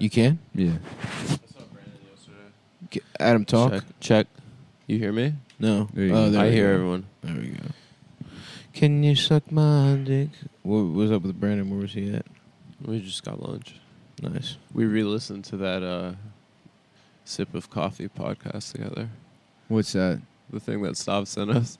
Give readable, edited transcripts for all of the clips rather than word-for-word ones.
You can? Yeah. I saw Brandon yesterday. Adam, talk. Check. You hear me? No. There you go. There I we hear go. everyone. There we go. Can you suck my dick? What was up with Brandon? Where was he at? We just got lunch. Nice. We re-listened to that Sip of Coffee podcast together. What's that? The thing that Stav sent us.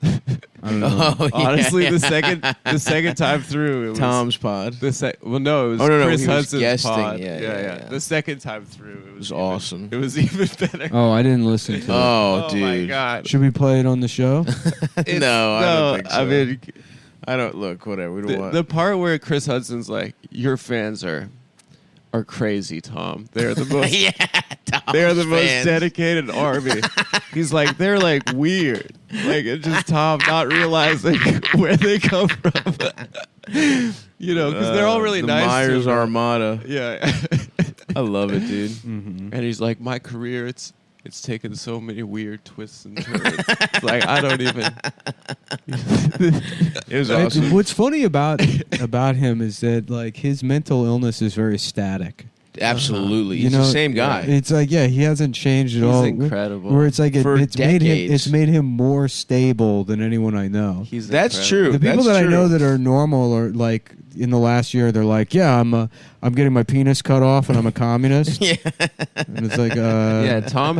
I don't know. Oh, Honestly, yeah. the second time through, it was Tom's pod. well, no, it was No, Chris he was Hudson's guesting. pod. Yeah. The second time through, It was awesome. It was even better. Oh, I didn't listen to it. Oh, my dude. god! Should we play it on the show? No, I don't think so. I mean, I don't look. Whatever. We don't want. the part where Chris Hudson's like, "Your fans are crazy, Tom. They're the most. yeah, Tom's They're the most fans. dedicated army." He's like, they're like weird. Like it's just Tom not realizing where they come from. You know, because they're all really the nice. Myers to him. Armada. Yeah. I love it, dude. Mm-hmm. And he's like, my career, it's taken so many weird twists and turns. It's like I don't even. It was awesome. What's funny about him is that like his mental illness is very static. Absolutely. You He's know, the same guy. It's like he hasn't changed at He's all. incredible. Where it's like For it's made decades. him more stable than anyone I know. He's That's incredible. true. The people That's that I know true. that are normal are like in the last year they're like, yeah, I'm getting my penis cut off and I'm a communist. Yeah. And it's like Yeah, Tom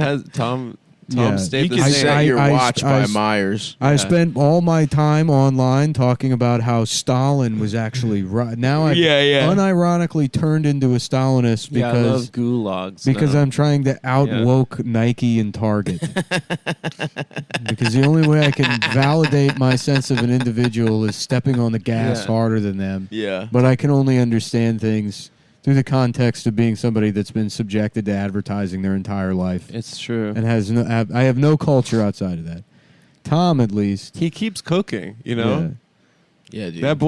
Yeah. stayed You the can same. set your I- watch I- by Myers. I Yeah. spent all my time online talking about how Stalin was actually right. Now I unironically turned into a Stalinist Yeah, I love because gulags. I'm trying to out woke Nike and Target. Because the only way I can validate my sense of an individual is stepping on the gas Yeah. harder than them. Yeah. But I can only understand things through the context of being somebody that's been subjected to advertising their entire life It's true. and has no. I have no culture outside of that. Tom, at least, He keeps cooking, you know. Yeah, dude. That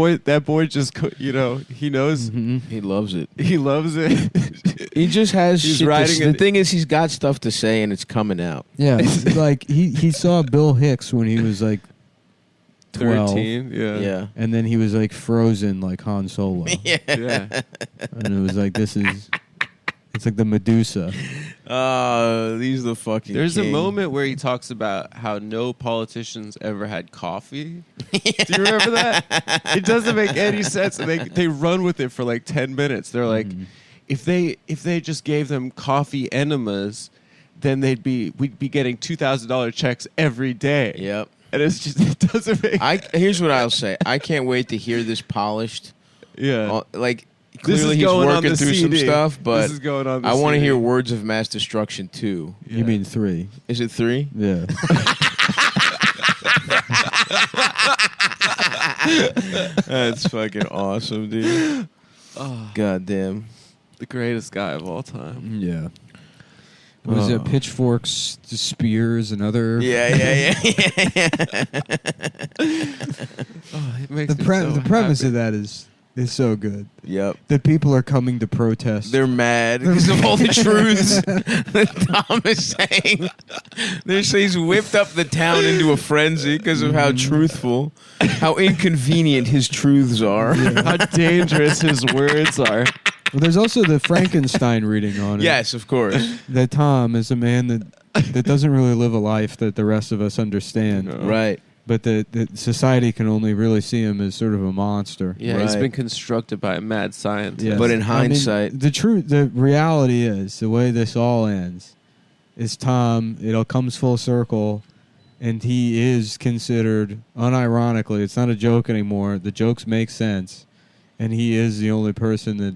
boy just he knows He loves it. he loves it. He just has He's shit to writing The it- thing is, he's got stuff to say, and it's coming out. Yeah, like he saw Bill Hicks when he was like 12, 13, Yeah. and then he was like frozen like Han Solo, Yeah. yeah. and it was like it's like the Medusa. These are the fucking There's a king. moment where he talks about how no politicians ever had coffee. Do you remember that? It doesn't make any sense. And they run with it for like 10 minutes. They're like, if they just gave them coffee enemas, then we'd be getting $2,000 checks every day. Yep. And it's just it doesn't make Here's what I'll say. I can't wait to hear this polished. yeah. Like, This clearly is he's going on working the through some CD. stuff, but This is going on the I want to CD. hear Words of Mass Destruction 2. Yeah. You mean 3? Is it 3? Yeah. That's fucking awesome, dude. God damn. the greatest guy of all time? Yeah. What is it? Pitchforks, spears, and other. Yeah. Oh, it makes The me so premise happy. of that is so good. Yep. That people are coming to protest. They're mad because of all the truths that Tom is saying. He's whipped up the town into a frenzy because of how truthful, how inconvenient his truths are. How dangerous his words are. Well, there's also the Frankenstein reading on it. Yes, of course. That Tom is a man that doesn't really live a life that the rest of us understand. No. Right. But that society can only really see him as sort of a monster. Yeah, he's Right. been constructed by a mad scientist. Yes. But in I mean, hindsight- the reality is, the way this all ends, is Tom, it all comes full circle, and he is considered, unironically, it's not a joke anymore, the jokes make sense, and he is the only person that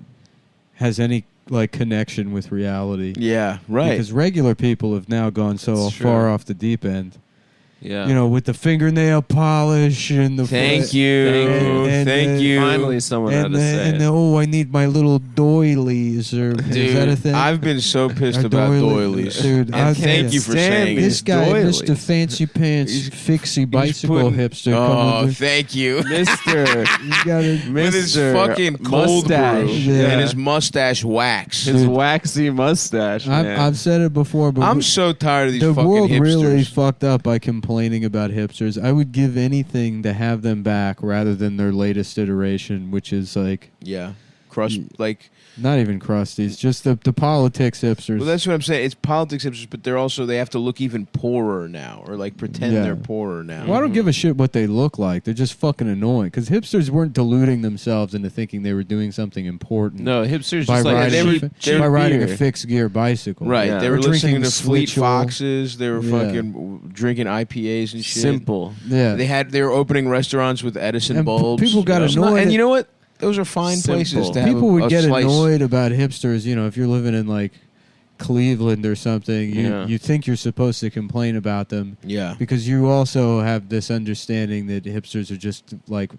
has any like connection with reality. Yeah, right. Because regular people have now gone so It's true. far off the deep end. Yeah. You know, with the fingernail polish and the Thank you. and Thank you. Finally, someone had and to the, say and it. the, oh, I need my little doilies, or Dude, is that a thing? I've been so pissed Or about doilies. doilies. Dude, and I'll thank tell you for Stan, saying This it. guy, doilies. Mr. Fancy Pants, He's- fixie bicycle putting- hipster, Oh, coming to, thank you. Mister. you gotta, With his Mr. fucking cold mustache. brew Yeah. and his mustache wax. His waxy mustache, man. I've said it before, but I'm so tired of these the fucking world hipsters. really fucked up by complaining about hipsters. I would give anything to have them back rather than their latest iteration, which is like Yeah. Crust, like, Not even crusties, just the politics hipsters. Well, that's what I'm saying. It's politics hipsters, but they have to look even poorer now, or like pretend they're poorer now. Well, I don't give a shit what they look like. They're just fucking annoying. Because hipsters weren't deluding themselves into thinking they were doing something important. No, hipsters by just like riding, cheap by riding a beer. fixed gear bicycle. Right. Yeah. They were Or listening drinking to Fleet Switchel. Foxes. They were fucking drinking IPAs and shit. Simple. Yeah. They were opening restaurants with Edison And bulbs. people got you know? annoyed. And you know what? Those are fine Simple. places to have People would a get slice. annoyed about hipsters. You know, if you're living in like Cleveland or something, Yeah. you think you're supposed to complain about them. Yeah. Because you also have this understanding that hipsters are just like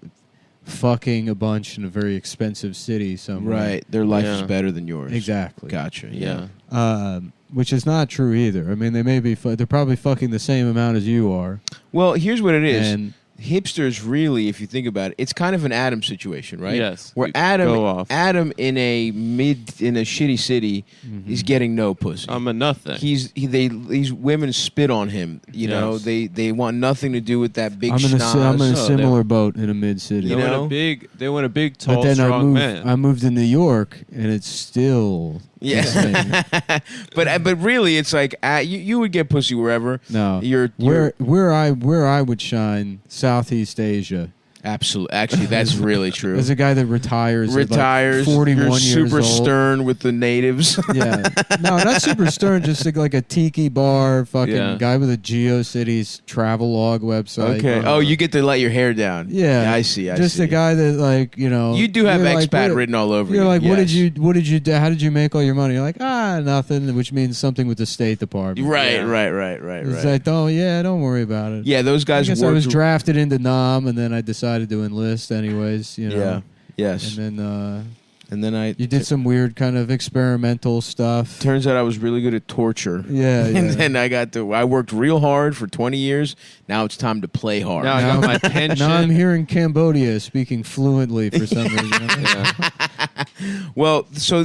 fucking a bunch in a very expensive city somewhere. Right. Their life is Yeah. better than yours. Exactly. Gotcha. Yeah. Which is not true either. I mean, they may be. They're probably fucking the same amount as you are. Well, here's what it is. And Hipsters really, if you think about it, it's kind of an Adam situation, right? Yes. Where We go off. Adam in a shitty city is getting no pussy. I'm a nothing. These women spit on him. You know, Yes. they want nothing to do with that big I'm in schnoz. a Oh, similar boat in a mid city. You know? They want a big, tall, But then strong man. I moved to New York, and it's still Yeah. the same. but really, it's like you would get pussy wherever. No, You're where I would shine, Southeast Asia. absolutely. Actually, that's really true. As a guy that retires, at like 41 You're years super old. stern with the natives. Yeah, no, not super stern. Just like a tiki bar, fucking Yeah. guy with a GeoCities travelogue website. Okay. Oh, you get to let your hair down. Yeah, I see. Just a guy that, like, you know, You do have you're like, expat what- written all over you. You're like, what did yes. you do? How did you make all your money? You're like, nothing, which means something with the State Department. Right, Yeah. right. It's like, don't worry about it. Yeah, those I guys guess I worked. was drafted into Nam, and then I decided to enlist anyways. You know. Yeah. Yes. And then And then I you did some weird kind of experimental stuff. turns out I was really good at torture. Yeah, And yeah. then I worked real hard for 20 years. Now it's time to play hard. Now I got my pension. Now I'm here in Cambodia speaking fluently for some reason. Yeah. Well, so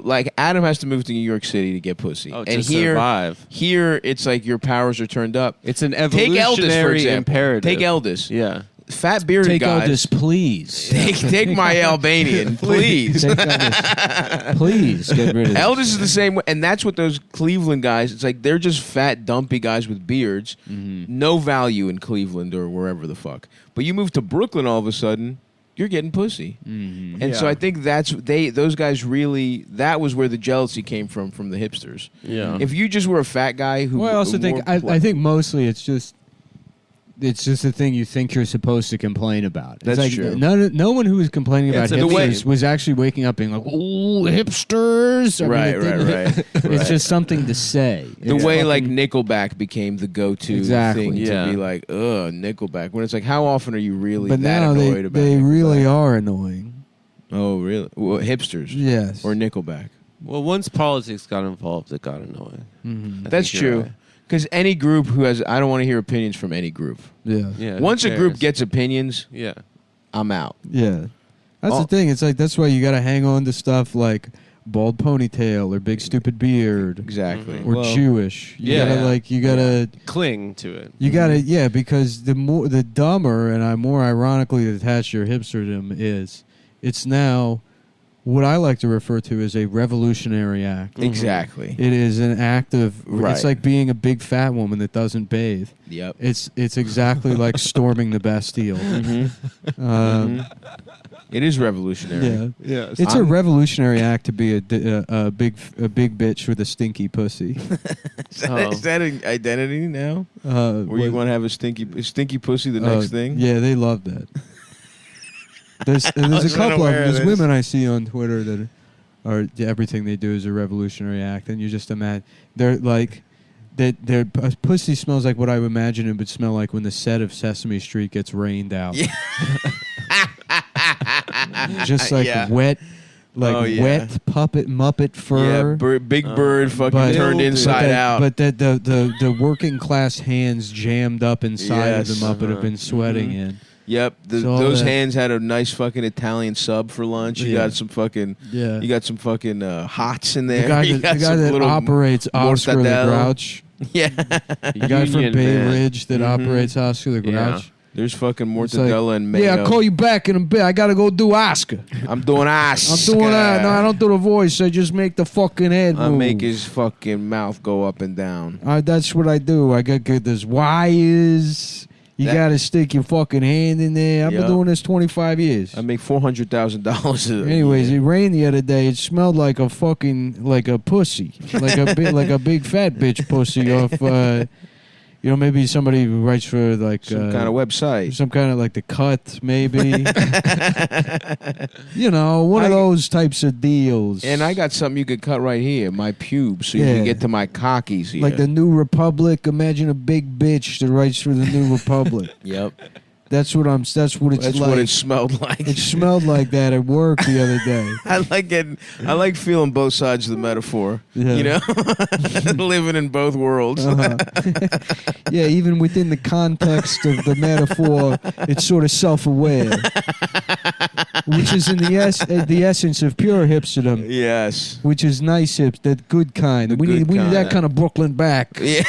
like Adam has to move to New York City to get pussy. Oh, and to survive. Here it's like your powers are turned up. It's an Take Eldis, for evolutionary example. imperative. Take Eldis. Yeah. Fat bearded Take guys. Aldous, please. Take my Albanian, please. Take Aldous. Please get rid of this. Eldis is the same way, and that's what those Cleveland guys. It's like they're just fat, dumpy guys with beards. No value in Cleveland or wherever the fuck. But you move to Brooklyn, all of a sudden, you're getting pussy. And so Yeah. I think those guys really. That was where the jealousy came from the hipsters. Yeah. If you just were a fat guy who, Well, I also who think wore I think mostly it's just a thing you think you're supposed to complain about. It's That's like true. No one who was complaining about It's a hipsters meme. was actually waking up being like, "Ooh, hipsters!" I mean, Right. It's Right. just something to say. The It's way like fucking- Nickelback became the go-to Exactly. thing Yeah. to be like, Nickelback. When it's like, how often are you really but that now annoyed about they Nickelback? really are annoying. Oh, really? Well, hipsters Yes. or Nickelback. Well, once politics got involved, it got annoying. Mhm. I That's think you're true. right. Because any group who has, I don't want to hear opinions from any group. Yeah. Yeah. who Once a group cares? gets opinions, Yeah. I'm out. Yeah. That's Oh. the thing. It's like that's why you got to hang on to stuff like bald ponytail or big stupid beard Exactly. Mhm. or Well, Jewish. You Yeah. gotta Cling to it. You gotta, yeah, because the dumber and more ironically attached your hipsterdom is, it's now what I like to refer to as a revolutionary act. Exactly. It is an act of, Right. it's like being a big fat woman that doesn't bathe. Yep. It's exactly like storming the Bastille. It is revolutionary. Yeah. Yes. It's a revolutionary act to be a big bitch with a stinky pussy. Is that an identity now? Where you want to have a stinky pussy the next thing? Yeah, they love that. There's was a couple of unaware of there's this. women I see on Twitter that are everything they do is a revolutionary act, and you just imagine they're like that their pussy smells like what I would imagine it would smell like when the set of Sesame Street gets rained out. Yeah. Just like Yeah. wet, like Oh, yeah. wet puppet Muppet fur. Yeah, big bird fucking but- turned inside out. But the working class hands jammed up inside Yes. of the Muppet have been sweating in. Yep, So all those that- hands had a nice fucking Italian sub for lunch. You Yeah. got some fucking, Yeah. you got some fucking hots in The there. guy You that, got the guy some that little operates Oscar the mortadella. Grouch. Yeah, The guy from Union Bay man. Ridge that operates Oscar the Yeah. Grouch. There's fucking It's like, mortadella and mayo. yeah, I'll call you back in a bit. I gotta go do Oscar. I'm doing ass. I'm doing that. No, I don't do the voice. I just make the fucking head move. I make his fucking mouth go up and down. That's what I do. I got good. There's wires. You gotta stick your fucking hand in there. I've been doing this 25 years. I make $400,000. Anyways, it rained the other day. It smelled like a fucking pussy, like a big fat bitch pussy off. Maybe somebody who writes for like some kind of website, some kind of like The Cut, maybe. One of those types of deals. And I got something you could cut right here, my pubes, so you can get to my cockies here. Like the New Republic. Imagine a big bitch that writes for the New Republic. Yep. That's what it's That's like. what it smelled like. It smelled like that at work the other day. I like feeling both sides of the metaphor. Yeah. Living in both worlds. Yeah, even within the context of the metaphor, it's sort of self-aware, which is in the essence of pure hipsterdom. Yes. Which is nice that good kind. We need that kind of Brooklyn back. Yeah.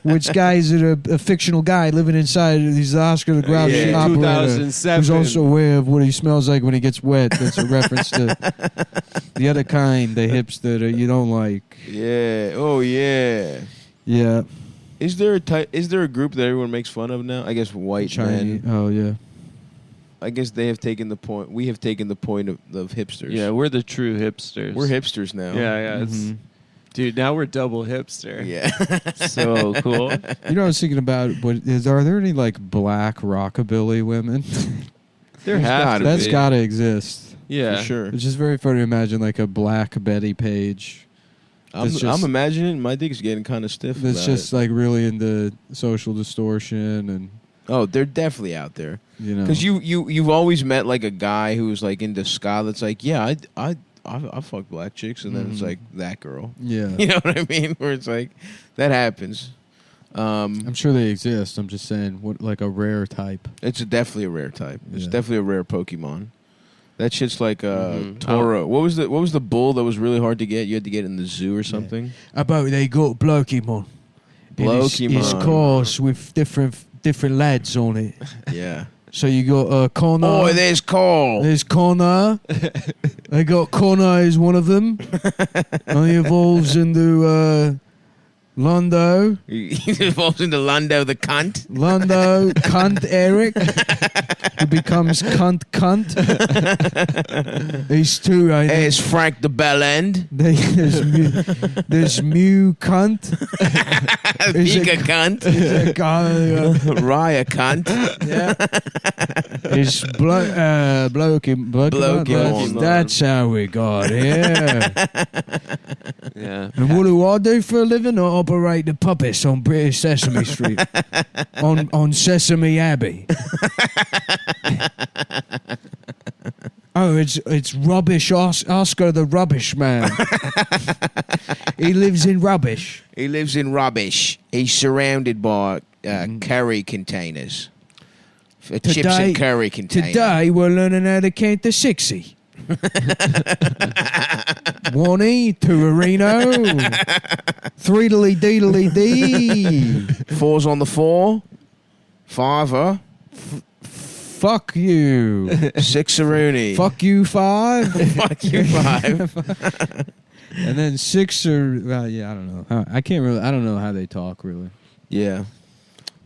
Which guy is a fictional guy living inside? He's the Oscar the Grouch operator 2007. who's also aware of what he smells like when he gets wet. That's a reference to the other kind, the hipster that you don't like. Yeah. Oh yeah. Yeah. Is there a group that everyone makes fun of now? I guess white Chinese. men. Oh yeah. I guess they have taken the point. We have taken the point of hipsters. Yeah, we're the true hipsters. We're hipsters now. Yeah. Dude, now we're double hipster. Yeah. So cool. You know, I was thinking about are there any like black rockabilly women? That's gotta exist. Yeah, for sure. It's just very funny to imagine like a black Betty Page. I'm imagining my dick's getting kind of stiff. That's just like really into social distortion and. Oh, they're definitely out there. Because you've always met like a guy who's like into ska. That's like, yeah, I fuck black chicks, and then it's like that girl. Yeah. You know what I mean? Where it's like that happens. I'm sure they exist. I'm just saying, like a rare type. It's definitely a rare type. It's Yeah. definitely a rare Pokemon. That shit's like Toro. What was the bull that was really hard to get? You had to get it in the zoo or something. About they got Blokemon. Blokemon. It's cars with different lads on it. Yeah. So you got Connor. Oh, there's Cole. There's Connor. They got Connor as one of them. And he evolves into Londo. He evolves into Londo the cunt. Londo, cunt Eric. Who becomes cunt. These two. There's Frank the Bell End. There's Mew cunt. Vika cunt. Raya cunt. Yeah. It's Blokemon. That's how we got here. Yeah. And what do I do for a living? I operate the puppets on British Sesame Street. on Sesame Abbey. Oh, it's Rubbish Oscar the Rubbish Man. He lives in rubbish. He lives in rubbish. He's surrounded by curry containers. Chips and curry containers. Today we're learning how to count to 60. 1E, 2-a-reno, 3-dily-dee-dily-dee. 4's on the 4. 5er. Fuck you. 6-a-rooney. Fuck you, 5. Fuck you, 5. And then 6 are, well, yeah, I don't know. I don't know how they talk, really. Yeah.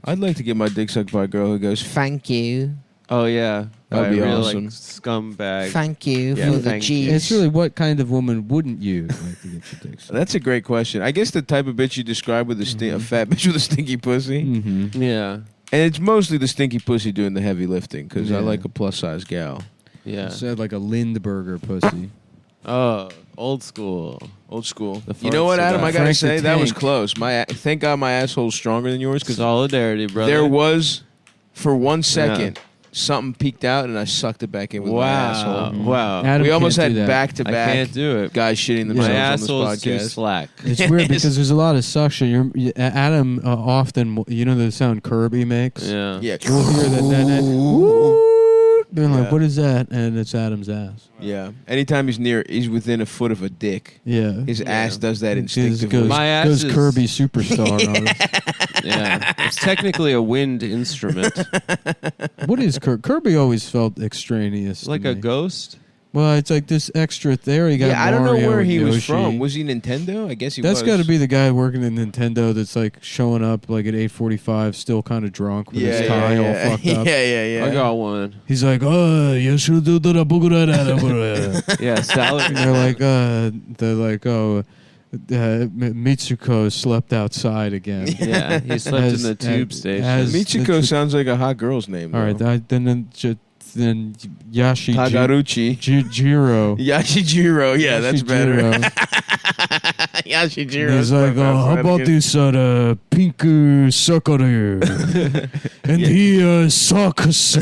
I'd like to get my dick sucked by a girl who goes, thank you. Oh yeah, That'd be real, awesome. Like, scumbag. Thank you Yeah, for the thank cheese. It's really, what kind of woman wouldn't you like to get your dick sucked? That's a great question. I guess the type of bitch you describe with a fat bitch with a stinky pussy. Mm-hmm. Yeah, And it's mostly the stinky pussy doing the heavy lifting, because I Yeah. like a plus-size gal. yeah. Said like a Lindbergher pussy. Oh, old school. Old school. The You know what, farts Adam? about I gotta Frank the say, that was Tank. close. Thank God my asshole's stronger than yours, because Solidarity, brother. there was, for 1 second, something peeked out, and I sucked it back in with my asshole. Wow. Adam We almost can't had do that. back-to-back I can't do it. guys shitting My themselves asshole on is this too podcast. slack. It's weird because there's a lot of suction. Adam often, you know the sound Kirby makes? Yeah. Yeah. You'll hear that. They're like, Yeah. what is that? And it's Adam's ass. Yeah. Anytime he's within a foot of a dick, Yeah. his ass does that It instinctively. goes, My ass goes is- Kirby Superstar on us. Yeah, it's technically a wind instrument, What is Kirby? Kirby always felt extraneous. to like a me. ghost. Well, it's like this extra there. You got Yeah, I don't know Mario where and he was Yoshi. from. Was he Nintendo? I guess he That's was. got to be the guy working at Nintendo that's like showing up like at 8:45, still kind of drunk with his tie all fucked up. Yeah. I got one. He's like, oh, you should do the Yeah, salad. And they're like, oh, Mitsuko slept outside again. Yeah, he slept in the tube as- station. as- Michiko sounds like a hot girl's name. All right, though. then Yashi Tagaruchi. Jiro. Yashijiro. Yeah, that's better. Yashijiro. Yashijiro. He's like, how about this pink sucker? And he sucks.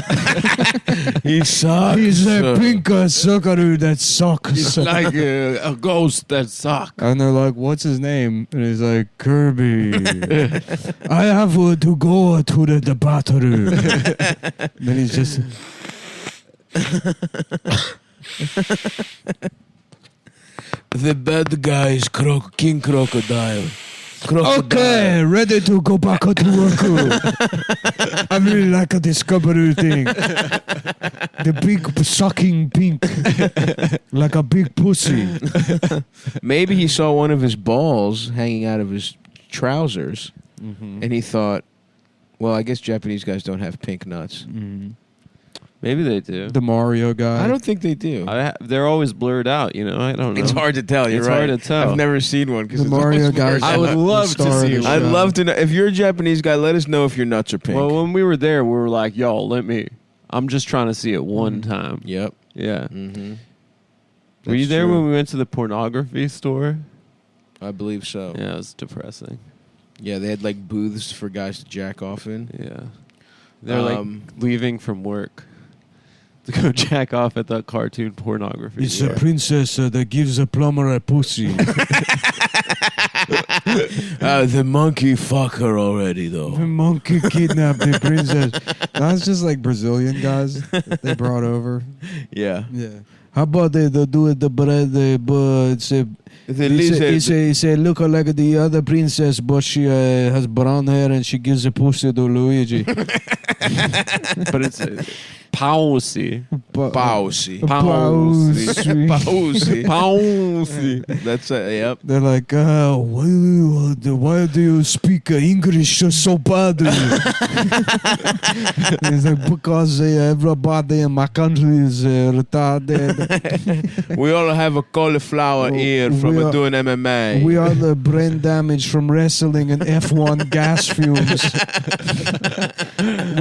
He sucks. He's a pink sucker that sucks. It's like a ghost that sucks. And they're like, what's his name? And he's like, Kirby. I have to go to the battle. Then he's just... The bad guy is King Crocodile. Okay, ready to go back to work. I really like a discovery thing. The big sucking pink. Like a big pussy. Maybe he saw one of his balls hanging out of his trousers, and he thought, well, I guess Japanese guys don't have pink nuts. Maybe they do. The Mario guy. I don't think they do. They're always blurred out. You know, I don't know. It's hard to tell. You're It's right. hard to tell. I've never seen one because The Mario guy. I would love to see one. I'd love to know. If you're a Japanese guy, let us know if your nuts are pink. Well, when we were there, we were like, "Yo, I'm just trying to see it one time." Yep. Yeah. Mm-hmm. Were you there when we went to the pornography store? I believe so. Yeah, it was depressing. Yeah, they had like booths for guys to jack off in. Yeah. They're like leaving from work to go jack off at the cartoon pornography. It's store. a princess that gives a plumber a pussy. The monkey fuck her already The though. monkey kidnapped the princess. That's just like Brazilian guys that they brought over. Yeah. Yeah. How about they do it the bread? It's a look like the other princess, but she has brown hair and she gives a pussy to Luigi. But it's Pausi. Pausi. Pausi. Pausi. Pausi. That's yep. They're like, why do you speak English so bad? It's like, because everybody in my country is retarded. We all have a cauliflower ear from doing MMA. We are the brain damage from wrestling and F1 gas fumes.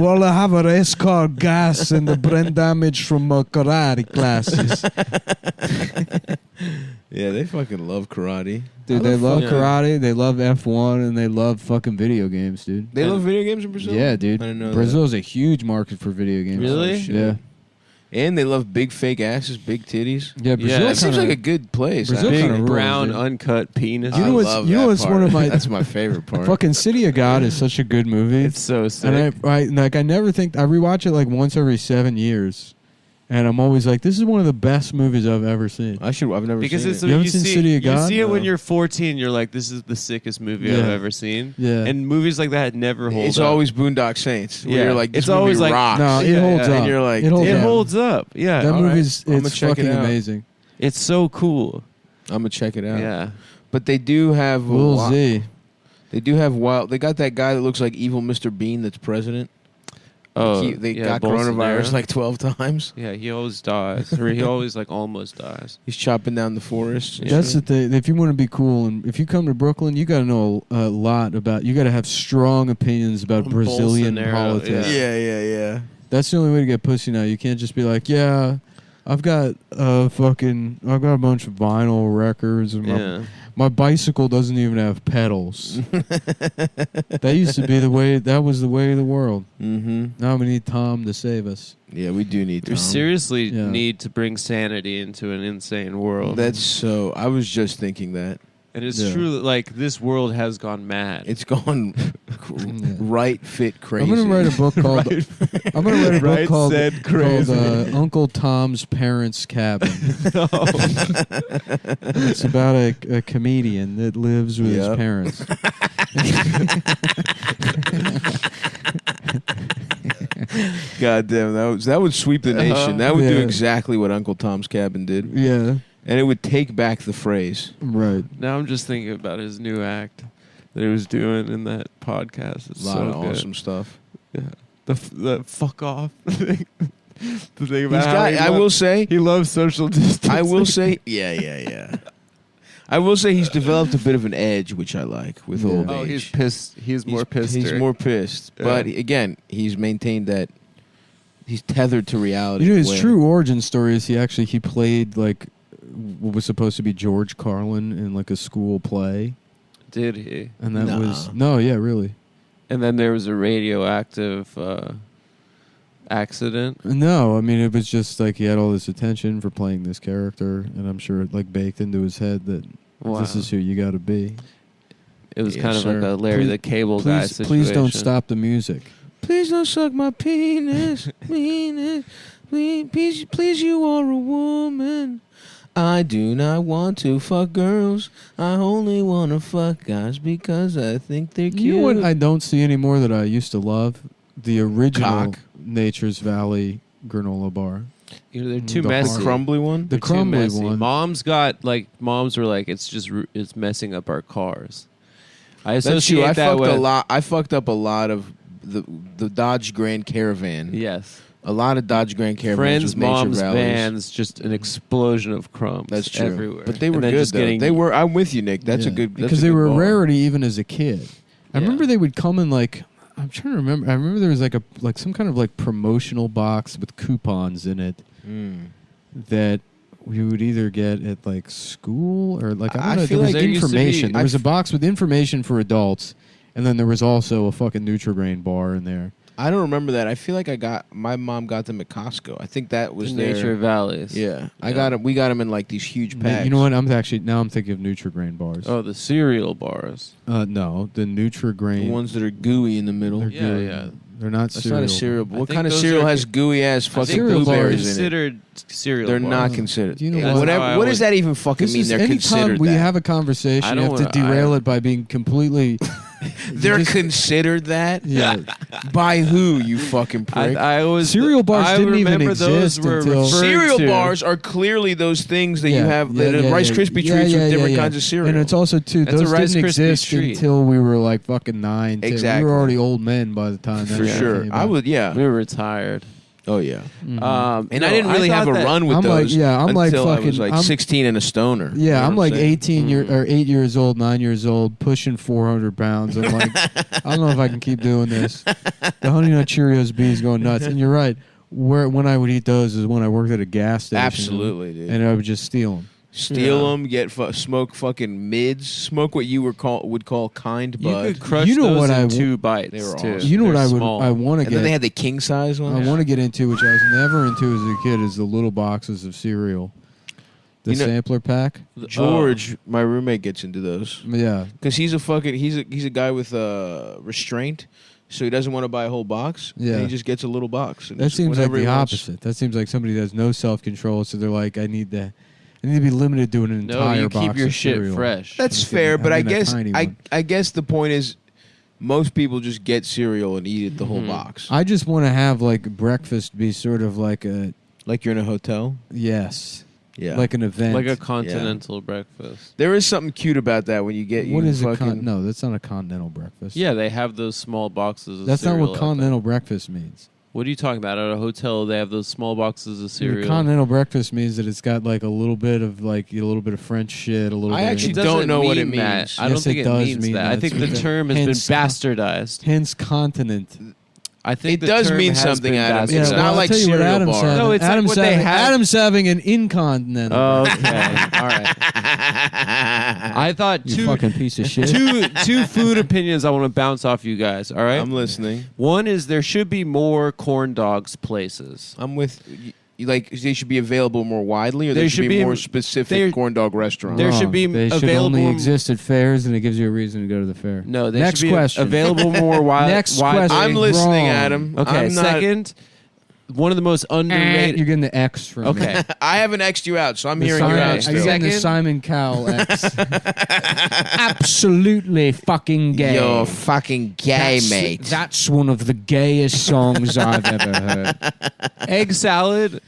We all have a race car gas and the brain damage from karate classes. Yeah, they fucking love karate. Dude, they love karate, they love F1, and they love fucking video games, dude. They love video games in Brazil? Yeah, dude. I didn't know Brazil is a huge market for video games. Really? Oh, shit. Yeah. And they love big fake asses, big titties. Yeah, Brazil That seems kinda- like a good place. Brazil actually. kinda Big rules, brown dude. uncut penis. You know I what's- love you know that what's part. one of my- That's my favorite part. Fucking City of God is such a good movie. It's so sick. And I never think I rewatch it like once every 7 years, and I'm always like, this is one of the best movies I've ever seen. I've never because seen it's it. You haven't seen City of God? You see it when No. you're 14. You're like, this is the sickest movie I've Yeah. ever seen. Yeah. And movies like that never hold It's up. always Boondock Saints. Where Yeah. you're like, this It's movie always like- rocks. No, it Yeah, holds yeah. up. And you're like, it holds it up. holds up. Yeah. That all right. movie's I'ma it's check it fucking out. amazing. It's so cool. I'm gonna check it out. Yeah. But they do have Lil Z. They do have wild. They got that guy that looks like evil Mr. Bean that's president. Oh, They yeah, got coronavirus Bolsonaro. like 12 times. Yeah, he always dies. Or he always like almost dies. He's chopping down the forest. and That's the shit. thing. If you want to be cool, and if you come to Brooklyn, you got to know a lot about. You got to have strong opinions about Brazilian Bolsonaro, politics. Yeah. That's the only way to get pussy now. You can't just be like, yeah, I've got a bunch of vinyl records, and Yeah. my bicycle doesn't even have pedals. That used to be the way. That was the way of the world. Mm-hmm. Now we need Tom to save us. Yeah, we do need We Tom. seriously Yeah. need to bring sanity into an insane world. That's so. I was just thinking that. And it's Yeah. true that like this world has gone mad. It's gone right fit crazy. I'm gonna write a book called. I'm gonna write a book Right called, said crazy. Uncle Tom's Parents' Cabin. It's about a comedian that lives with his Yep. parents. God damn, that would sweep the nation. That would do Yeah. exactly what Uncle Tom's Cabin did. Yeah, And it would take back the phrase. right. Now I'm just thinking about his new act that he was doing in that podcast. It's A lot so of good. awesome stuff. Yeah. The fuck off thing. The thing He's about how got, he I will say, he loves social distancing. I will say, yeah. I will say he's developed a bit of an edge, which I like with Yeah. old Oh, age. he's pissed. He's more pissed. He's more pissed. Yeah. But again, he's maintained that he's tethered to reality. You know, his Where- true origin story is he played like what was supposed to be George Carlin in like a school play, Did he? and that Nah. was really. And then there was a radioactive accident. No, I mean it was just like he had all this attention for playing this character, and I'm sure it like baked into his head that Wow. this is who you got to be. It was Yes, kind of sir. like a Larry the Cable Guy Please, situation. please don't stop the music. Please don't suck my penis, penis. Please, you are a woman. I do not want to fuck girls. I only want to fuck guys because I think they're cute. You know what I don't see anymore that I used to love? The original Cock. Nature's Valley granola bar. You know, they're too The messy. hard- crumbly one? The They're too crumbly messy. one. Moms were like, it's messing up our cars. I That's associate true. I that fucked with a lot. I fucked up a lot of the Dodge Grand Caravan. Yes. A lot of Dodge Grand Caravans Friends, with nature moms, valleys. vans, just an explosion of crumbs. That's true. everywhere. But they were And then good just though. getting- They were. I'm with you, Nick. That's a Yeah. good. That's Because a they good were a bar. rarity even as a kid. I Yeah. remember they would come in like I'm trying to remember. I remember there was like some kind of like promotional box with coupons in it Mm. that we would either get at like school or like I I don't know. feel There was like there used to be- information. There I was a box with information for adults, and then there was also a fucking Nutri-Grain bar in there. I don't remember that. I feel like my mom got them at Costco. I think that was their Nature Valleys. Yeah, I Yeah. got them. We got them in like these huge packs. You know what? I'm thinking of Nutri-Grain bars. Oh, the cereal bars. No, the Nutri-Grain. The ones that are gooey in the middle. They're Yeah, good. yeah. They're not That's cereal. not a cereal. What think kind of those cereal are- has gooey ass I fucking think cereal those are blueberries in it? considered cereal They're bars. not considered. Do you know That's what? how Whatever. I What would- does that even fucking mean? They're anytime considered we that. have a conversation, I you don't have to wanna- derail I- it by being completely. They're just- considered that. Yeah. By who? You fucking prick. I always Cereal bars I didn't even remember those exist were until- referred Cereal to. bars are clearly those things that you have. yeah, that yeah, Rice yeah. Krispie Yeah, treats yeah, with different yeah, kinds of cereal. And it's also too That's a those Rice didn't Krispie exist treat. until we were like fucking 9. 10. We Exactly. were already old men by the time that for shit sure. came I out. would. Yeah. We were retired. Oh yeah. Mhm. And No, I didn't really have thought a that- run with I'm those. like- yeah, I'm like until I fucking- was like I'm- 16 and a stoner. You Yeah, know I'm what like saying? 18 or 8 years old, 9 years old, pushing 400 pounds. I'm like, I don't know if I can keep doing this. The Honey Nut Cheerios bees going nuts. And you're right. When I would eat those is when I worked at a gas station. Absolutely, dude. And I would just steal them. Steal Yeah. them, smoke fucking mids, smoke what you would call kind You bud. could crush You know those what in I 2 bites. They were too. awesome. You know what They're I would? small. I want to And then they get. had the king size one. I want to get into, which I was never into as a kid, is the little boxes of cereal. The You know- sampler pack. George, my roommate, gets into those Yeah. because he's a guy with restraint, so he doesn't want to buy a whole box. Yeah. and he just gets a little box. And That just seems like whenever he the wants- opposite. That seems like somebody that has no self-control, so they're like, I need to be limited to an No, entire you box keep your of shit cereal. fresh. That's I'm fair, getting- but I'm I getting a guess tiny I one. I guess the point is, most people just get cereal and eat it the whole Mhm. box. I just want to have like breakfast be sort of like a Like you're in a hotel. yes, Yeah, like an event. like a continental breakfast. there is something cute about that when you get what you is a fucking. no? That's not a continental breakfast. Yeah, they have those small boxes of that's not cereal what out continental breakfast means. there. What are you talking about? At a hotel, they have those small boxes of The cereal. continental breakfast means that it's got like a little bit of French shit, a little. I bit actually of, It doesn't don't know what it mean that. means. I don't Yes, think it it does means mean that. I that. think the It's- term has been hence- bastardized. hence continent. I think It the does term mean has something, been Adam. bastardized. It's not I'll like tell you what cereal Adam's bar. having. No, it's like Adam's what they having, have- Adam's having an incontinental. Okay, all right. I thought You two fucking piece of shit. two food opinions I want to bounce off you guys. All right. I'm listening. One is there should be more corn dogs places. I'm with. Like they should be available more widely, or they should be more specific corn dog restaurants. There should be they should available only exist at fairs, and it gives you a reason to go to the fair. No, they Next should be question. available more widely. Next question. I'm listening, Wrong. Adam. Okay, I'm not, second, one of the most underrated. You're getting the X from me. Okay, I haven't X'd you out, so I'm The hearing Simon, you out are you still. getting the Second. Simon Cowell X? Absolutely fucking gay. You're fucking gay, That's- mate. That's one of the gayest songs I've ever heard. egg salad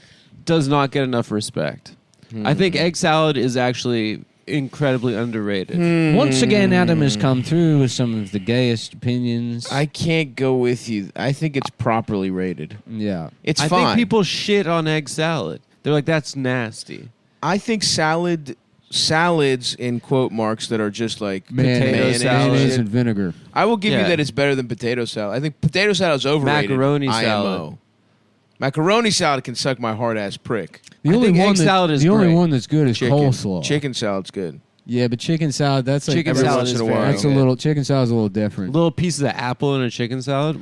does not get enough respect. I think egg salad is actually incredibly underrated. Once again, Adam has come through with some of the gayest opinions. I can't go with you. I think it's properly rated. Yeah. It's I fine. think people shit on egg salad. They're like, that's nasty. I think salads in quote marks that are just like Mayonnaise salad. and vinegar. I will give you Yeah. that it's better than potato salad. I think potato salad is overrated. Macaroni IMO. salad. Macaroni salad can suck my hard ass prick. The I only think one egg salad is the only great. one that's good is Chicken. coleslaw. Chicken salad's good. Yeah, but chicken salad, that's like Chicken Every salad once is in a very while. that's a good. little chicken salad's a little different. Little pieces of apple in a chicken salad.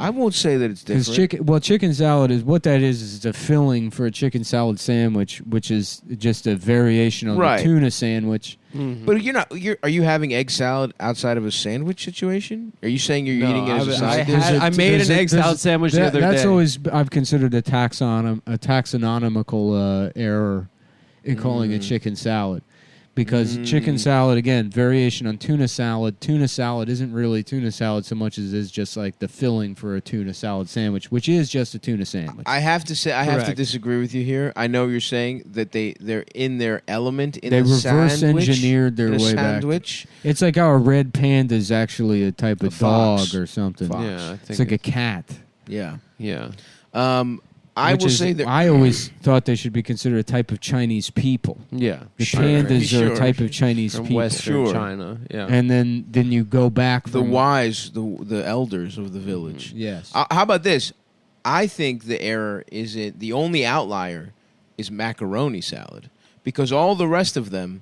I won't say that it's Because different. chicken salad is what that is a filling for a chicken salad sandwich, which is just a variation on Right. the tuna sandwich. But are you having egg salad outside of a sandwich situation? Are you saying you're eating it as a side dish? I made an egg salad sandwich the other That's day. always I've considered a taxonomical error in calling it chicken salad. Because chicken salad, again, variation on tuna salad. Tuna salad isn't really tuna salad so much as it is just like the filling for a tuna salad sandwich, which is just a tuna sandwich. I have to say, I have to Correct. disagree with you here. I know you're saying that they're in their element in They the reverse sandwich, engineered their in a way back. sandwich. It's like how a red panda is actually a type A of fox. dog or something. Fox. Yeah, I think It's like a cat. Yeah. yeah. I Which will is- say that I always thought they should be considered a type of Chinese people. Yeah. The Sure. pandas are Sure. a type of Chinese From people. Western Sure. China. Yeah. And then you go back the from wise, the elders of the village. Yes. How about this? I think the error is the only outlier is macaroni salad, because all the rest of them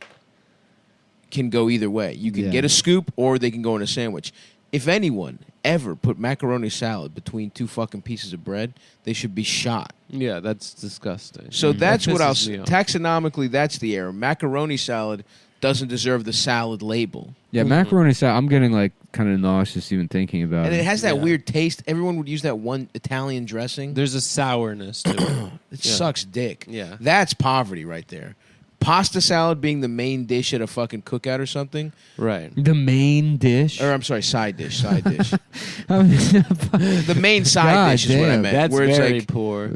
can go either way. You can Yeah. get a scoop or they can go in a sandwich. If anyone ever put macaroni salad between two fucking pieces of bread, they should be shot. Yeah, that's disgusting. So that's That what I'll pisses me off. taxonomically. That's the error. Macaroni salad doesn't deserve the salad label, Yeah, macaroni salad. I'm getting like kind of nauseous even thinking about and it. it has that Yeah. weird taste. Everyone would use that one Italian dressing. There's a sourness to it. It Yeah. sucks dick. Yeah. That's poverty right there. Pasta salad being the main dish at a fucking cookout or something. Right. The main dish. Or I'm sorry, side dish. The yeah. main side God dish is what I damn. meant. That's where it's very like, poor.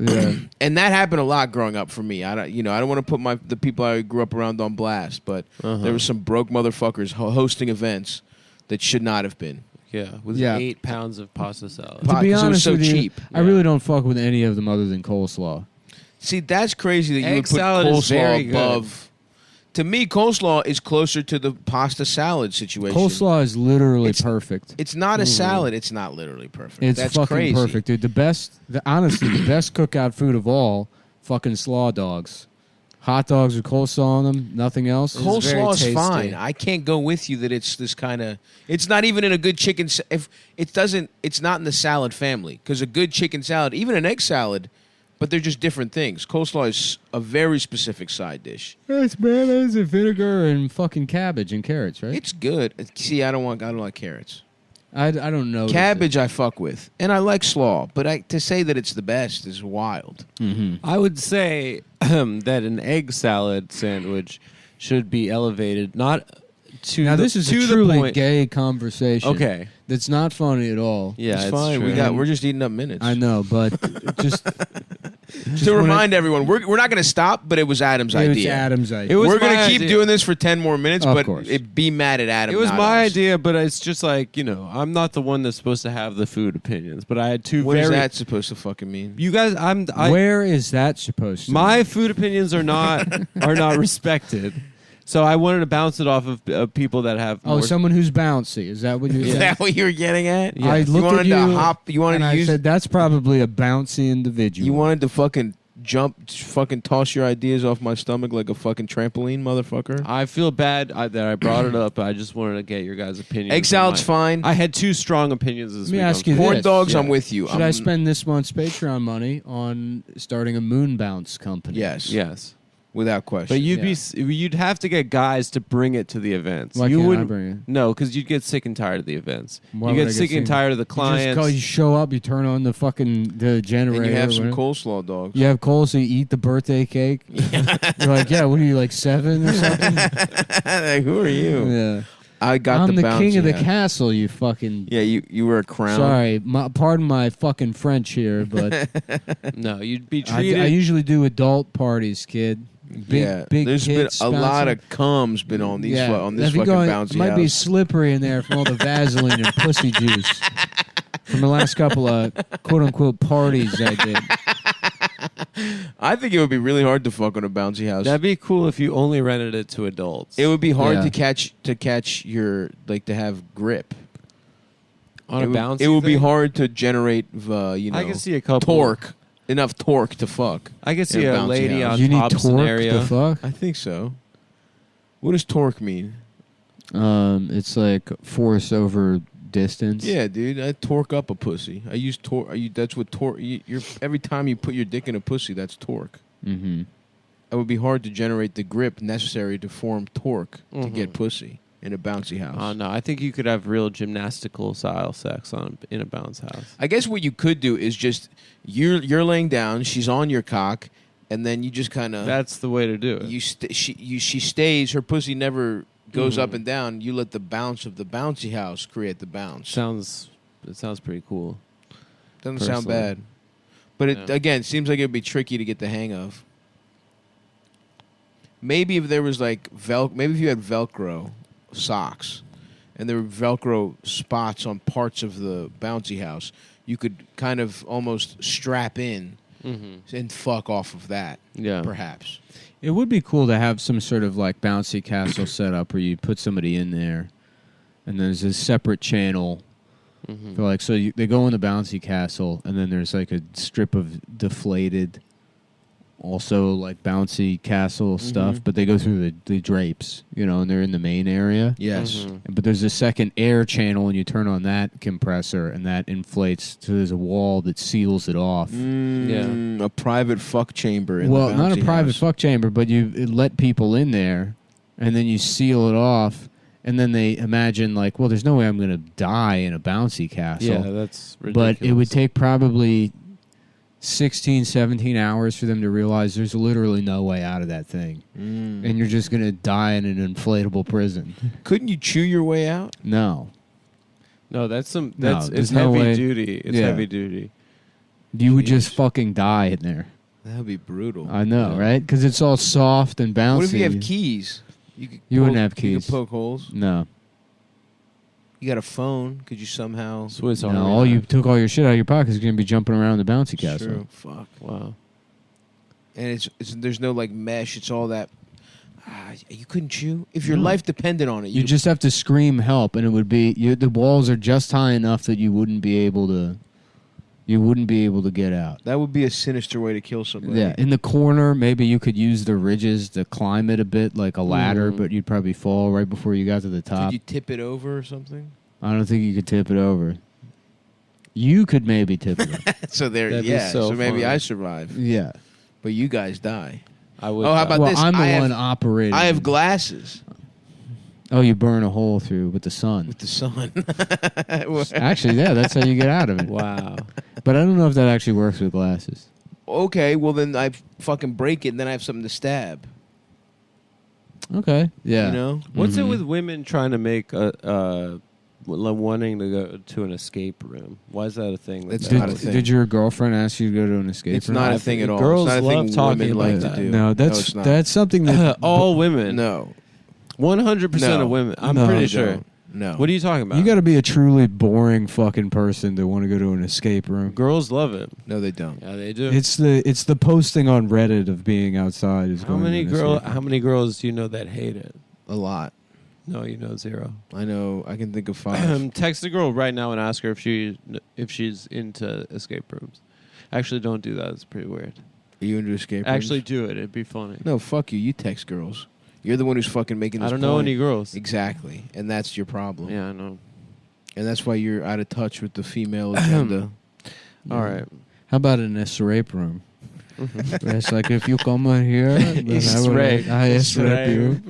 and that happened a lot growing up for me. I don't want to put the people I grew up around on blast, but there were some broke motherfuckers hosting events that should not have been. Yeah. With Yeah. 8 pounds of pasta salad. To be Because it was honest so with you, cheap. I really don't fuck with any of them other than coleslaw. See, that's crazy that you Egg would put salad is very coleslaw good. above. To me, coleslaw is closer to the pasta salad situation. Coleslaw is literally It's- perfect. It's not a salad. It's not literally perfect. It's That's fucking crazy. perfect, dude. Honestly, the best cookout food of all, fucking slaw dogs. Hot dogs with coleslaw on them, nothing else. It's very Coleslaw is tasty. fine. I can't go with you that it's this kind of. It's not even in a good chicken. If it doesn't, it's not in the salad family, because a good chicken salad, even an egg salad, but they're just different things. Coleslaw is a very specific side dish. It's mayonnaise and vinegar and fucking cabbage and carrots, right? It's good. See, I don't like carrots. I don't know. Cabbage I fuck with, and I like slaw, but to say that it's the best is wild. Mm-hmm. I would say that an egg salad sandwich should be elevated, not to Now the, this is to a the truly point. gay conversation. Okay. That's not funny at all. Yeah, it's it's fine. True. We're just eating up minutes. I know, but just to remind everyone, we're not going to stop, but it was Adam's it was idea. Adam's idea. It was We're going my to keep idea. doing this for 10 more minutes, Of but course. be mad at Adam. It was not my us. idea, but it's just like, I'm not the one that's supposed to have the food opinions. But I had two What is very. that supposed to fucking mean? You guys, Where is that supposed to? my food opinions are not respected. So I wanted to bounce it off of people that have. Oh, more, someone who's bouncy. Is that what you're Is saying? that what you were getting at? Yeah. I You looked wanted at you to hop. You wanted and to I use. said that's probably a bouncy individual. You wanted to fucking fucking toss your ideas off my stomach like a fucking trampoline, motherfucker? I feel bad that I brought it up. I just wanted to get your guys' opinions. Egg salad's fine. I had 2 strong opinions this Let me week. ask you Corn this. dogs, Yeah. I'm with you. Should I spend this month's Patreon money on starting a moon bounce company? Yes. Yes. Without question. But Yeah. you'd have to get guys to bring it to the events. Why you can't I wouldn't bring it? No, because you'd get sick and tired of the events. Why You would I get sick and sick- tired of the You just clients. you show up, you turn on the generator. and you have some whatever. coleslaw dogs. You have coal, so you eat the birthday cake. You're like, yeah, what are you, like 7 or something? Like, who are you? Yeah. I got I'm the king bouncy of the hat. castle, you fucking... Yeah, you were a crown. Sorry, pardon my fucking French here, but No, you'd be I treated. usually do adult parties, kid. Big, Yeah, big there's been kids a lot sponsored. of cum's been on these on this If you fucking go- bouncy It might be house. slippery in there from all the Vaseline and pussy juice from the last couple of quote-unquote parties I did. I think it would be really hard to fuck on a bouncy house. That'd be cool if you only rented it to adults. It would be hard Yeah. to catch your to have grip. on it a would, bouncy It would be thing? hard to generate I can see a couple enough torque to fuck. I can see in a a bouncy lady house. on You need top torque scenario. the fuck? I think so. What does torque mean? It's like force over distance. Yeah, dude, I torque up a pussy. I use torque. That's what torque. You're every time you put your dick in a pussy, that's torque. Mm-hmm. It would be hard to generate the grip necessary to form torque to Mhm. get pussy in a bouncy house. No, I think you could have real gymnastical style sex in a bounce house. I guess what you could do is just you're laying down, she's on your cock, and then you just kind of That's the way to do it. she stays. Her pussy never goes Mhm. up and down. You let the bounce of the bouncy house create the bounce. It sounds pretty cool. Doesn't sound personally. bad, but it Yeah. again seems like it'd be tricky to get the hang of. Maybe if there was maybe if you had Velcro socks, and there were Velcro spots on parts of the bouncy house, you could kind of almost strap in Mm-hmm. and fuck off of that, Yeah. perhaps. It would be cool to have some sort of like bouncy castle set up where you put somebody in there, and there's a separate channel Mm-hmm. for like they go in the bouncy castle, and then there's like a strip of deflated, also like bouncy castle stuff, Mhm. but they go through the drapes, and they're in the main area. Yes. Mhm. But there's a second air channel, and you turn on that compressor, and that inflates. So there's a wall that seals it off. A private fuck chamber in Well, the not a bouncy private house. fuck chamber, but it let people in there, and then you seal it off, and then they imagine like, well, there's no way I'm going to die in a bouncy castle. Yeah, that's ridiculous. But it would take probably 16, 17 hours for them to realize there's literally no way out of that thing. And you're just going to die in an inflatable prison. Couldn't you chew your way out? No. No, it's there's it's no heavy way. duty. It's Yeah. heavy duty. You would just Jeez. fucking die in there. That would be brutal. I know, Yeah. right? Because it's all soft and bouncy. What if you have keys? You wouldn't have You keys. could poke holes. No. You got a phone. Could you somehow? Swiss No, Army all you knife. took all your shit out of your pockets is going to be jumping around the bouncy castle. True. Fuck. Wow. And it's there's no like mesh. It's all that. You couldn't chew if your No. life depended on it. You just have to scream help, and it would be the walls are just high enough that you wouldn't be able to. You wouldn't be able to get out. That would be a sinister way to kill somebody. Yeah, in the corner, maybe you could use the ridges to climb it a bit, like a ladder, Mhm. but you'd probably fall right before you got to the top. Could you tip it over or something? I don't think you could tip it over. You could maybe tip it over. So there, That'd be yeah. so So maybe fun. I survive, Yeah. but you guys die. I would. Oh, how about Well, this? I'm the I have- one operating. I have glasses Oh, you burn a hole through with the sun. with the sun. Actually, yeah, that's how you get out of it. Wow. But I don't know if that actually works with glasses. Okay, well then I fucking break it, and then I have something to stab. Okay. Yeah. You know? What's it Mhm. with women trying to make wanting to go to an escape room? Why is that a thing? It's Did, not a thing. did your girlfriend ask you to go to an escape It's room? not a I thing think at all. girls it's not a love thing talking women like about to that. do. No, it's not. that's something that all women. No. 100% No. of women. I'm No, pretty They sure. don't. No. What are you talking about? you got to be a truly boring fucking person to want to go to an escape room. Girls love it. No, they don't. Yeah, they do. It's the posting on Reddit of being outside is how going many to an escape room. How many girls do you know that hate it? A lot. No, you know 0. I know. I can think of 5. Text a girl right now and ask her if she's into escape rooms. Actually, don't do that. It's pretty weird. Are you into escape rooms? Actually do it. It'd be funny. No, fuck you. You text girls. You're the one who's fucking making this I don't know point. any girls. Exactly. And that's your problem. Yeah, I know. And that's why you're out of touch with the female agenda. All right. How about an escape room? It's like, if you come in here, then I escape you.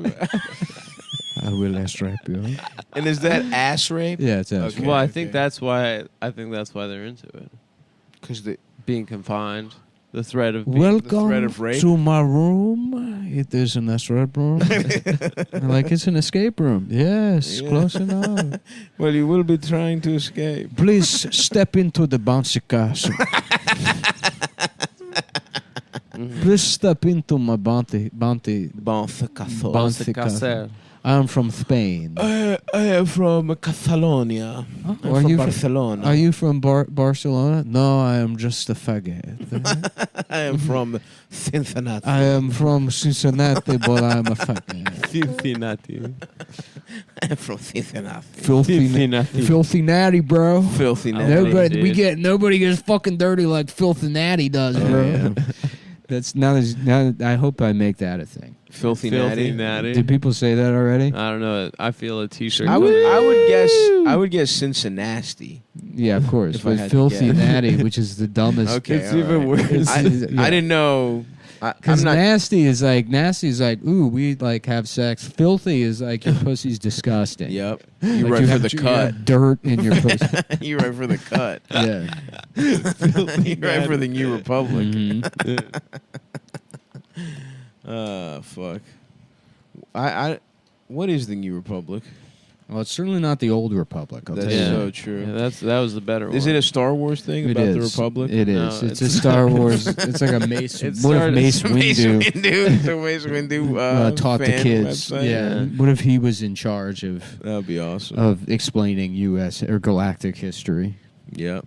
I will escape you. And is that ass rape? Yeah, it's ass Okay. rape. Well, I think that's why they're into it. Because the Being confined, the threat of being Welcome threat of rape? to my room. It is an escape room. Like, it's an escape room. Yes, Yeah. close enough. well, you will be trying to escape. Please step into the bouncy castle. Please step into my bouncy. Bouncy castle. I am from Spain. I am from Catalonia. Oh, I'm are from you Barcelona. Are you from Barcelona? No, I am just a faggot. I am from Cincinnati. I am from Cincinnati, but I'm a faggot. Cincinnati. I'm from Cincinnati. Filthy natty, bro. Filthy natty. Nobody gets fucking dirty like filthy natty does, bro. Yeah. That's now. I hope I make that a thing. Filthy Filthy natty. natty. Did people say that already? I don't know. I feel a T-shirt. I would guess Cincinnati. Yeah, of course. If I But had to filthy guess. natty, which is the dumbest. Okay, It's all even right. worse. I didn't know. I'm Because not. nasty is like, ooh, we like have sex. Filthy is like, your pussy's disgusting. Yep. Like, You right for have the you cut. have dirt in your pussy. You right for the cut. Yeah. You right for the New Republic. Mhm. Fuck. I. What is the New Republic? Well, it's certainly not the old Republic. I'll That's tell you. so true. Yeah, that was the better one. Is it a Star Wars thing It about the is. Republic? It No, is. It's a it's- Star Wars. It's like a Mace. It What if started- Mace Windu The Mace Windu taught the fan kids? website? Yeah. What if he was in charge of That'd be awesome. explaining U.S. or galactic history? Yeah.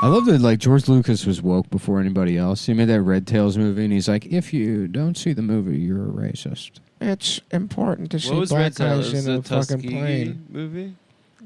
I love that, like, George Lucas was woke before anybody else. He made that Red Tails movie, and he's like, if you don't see the movie, you're a racist. It's important to What was Red Tails? The Tuskegee movie?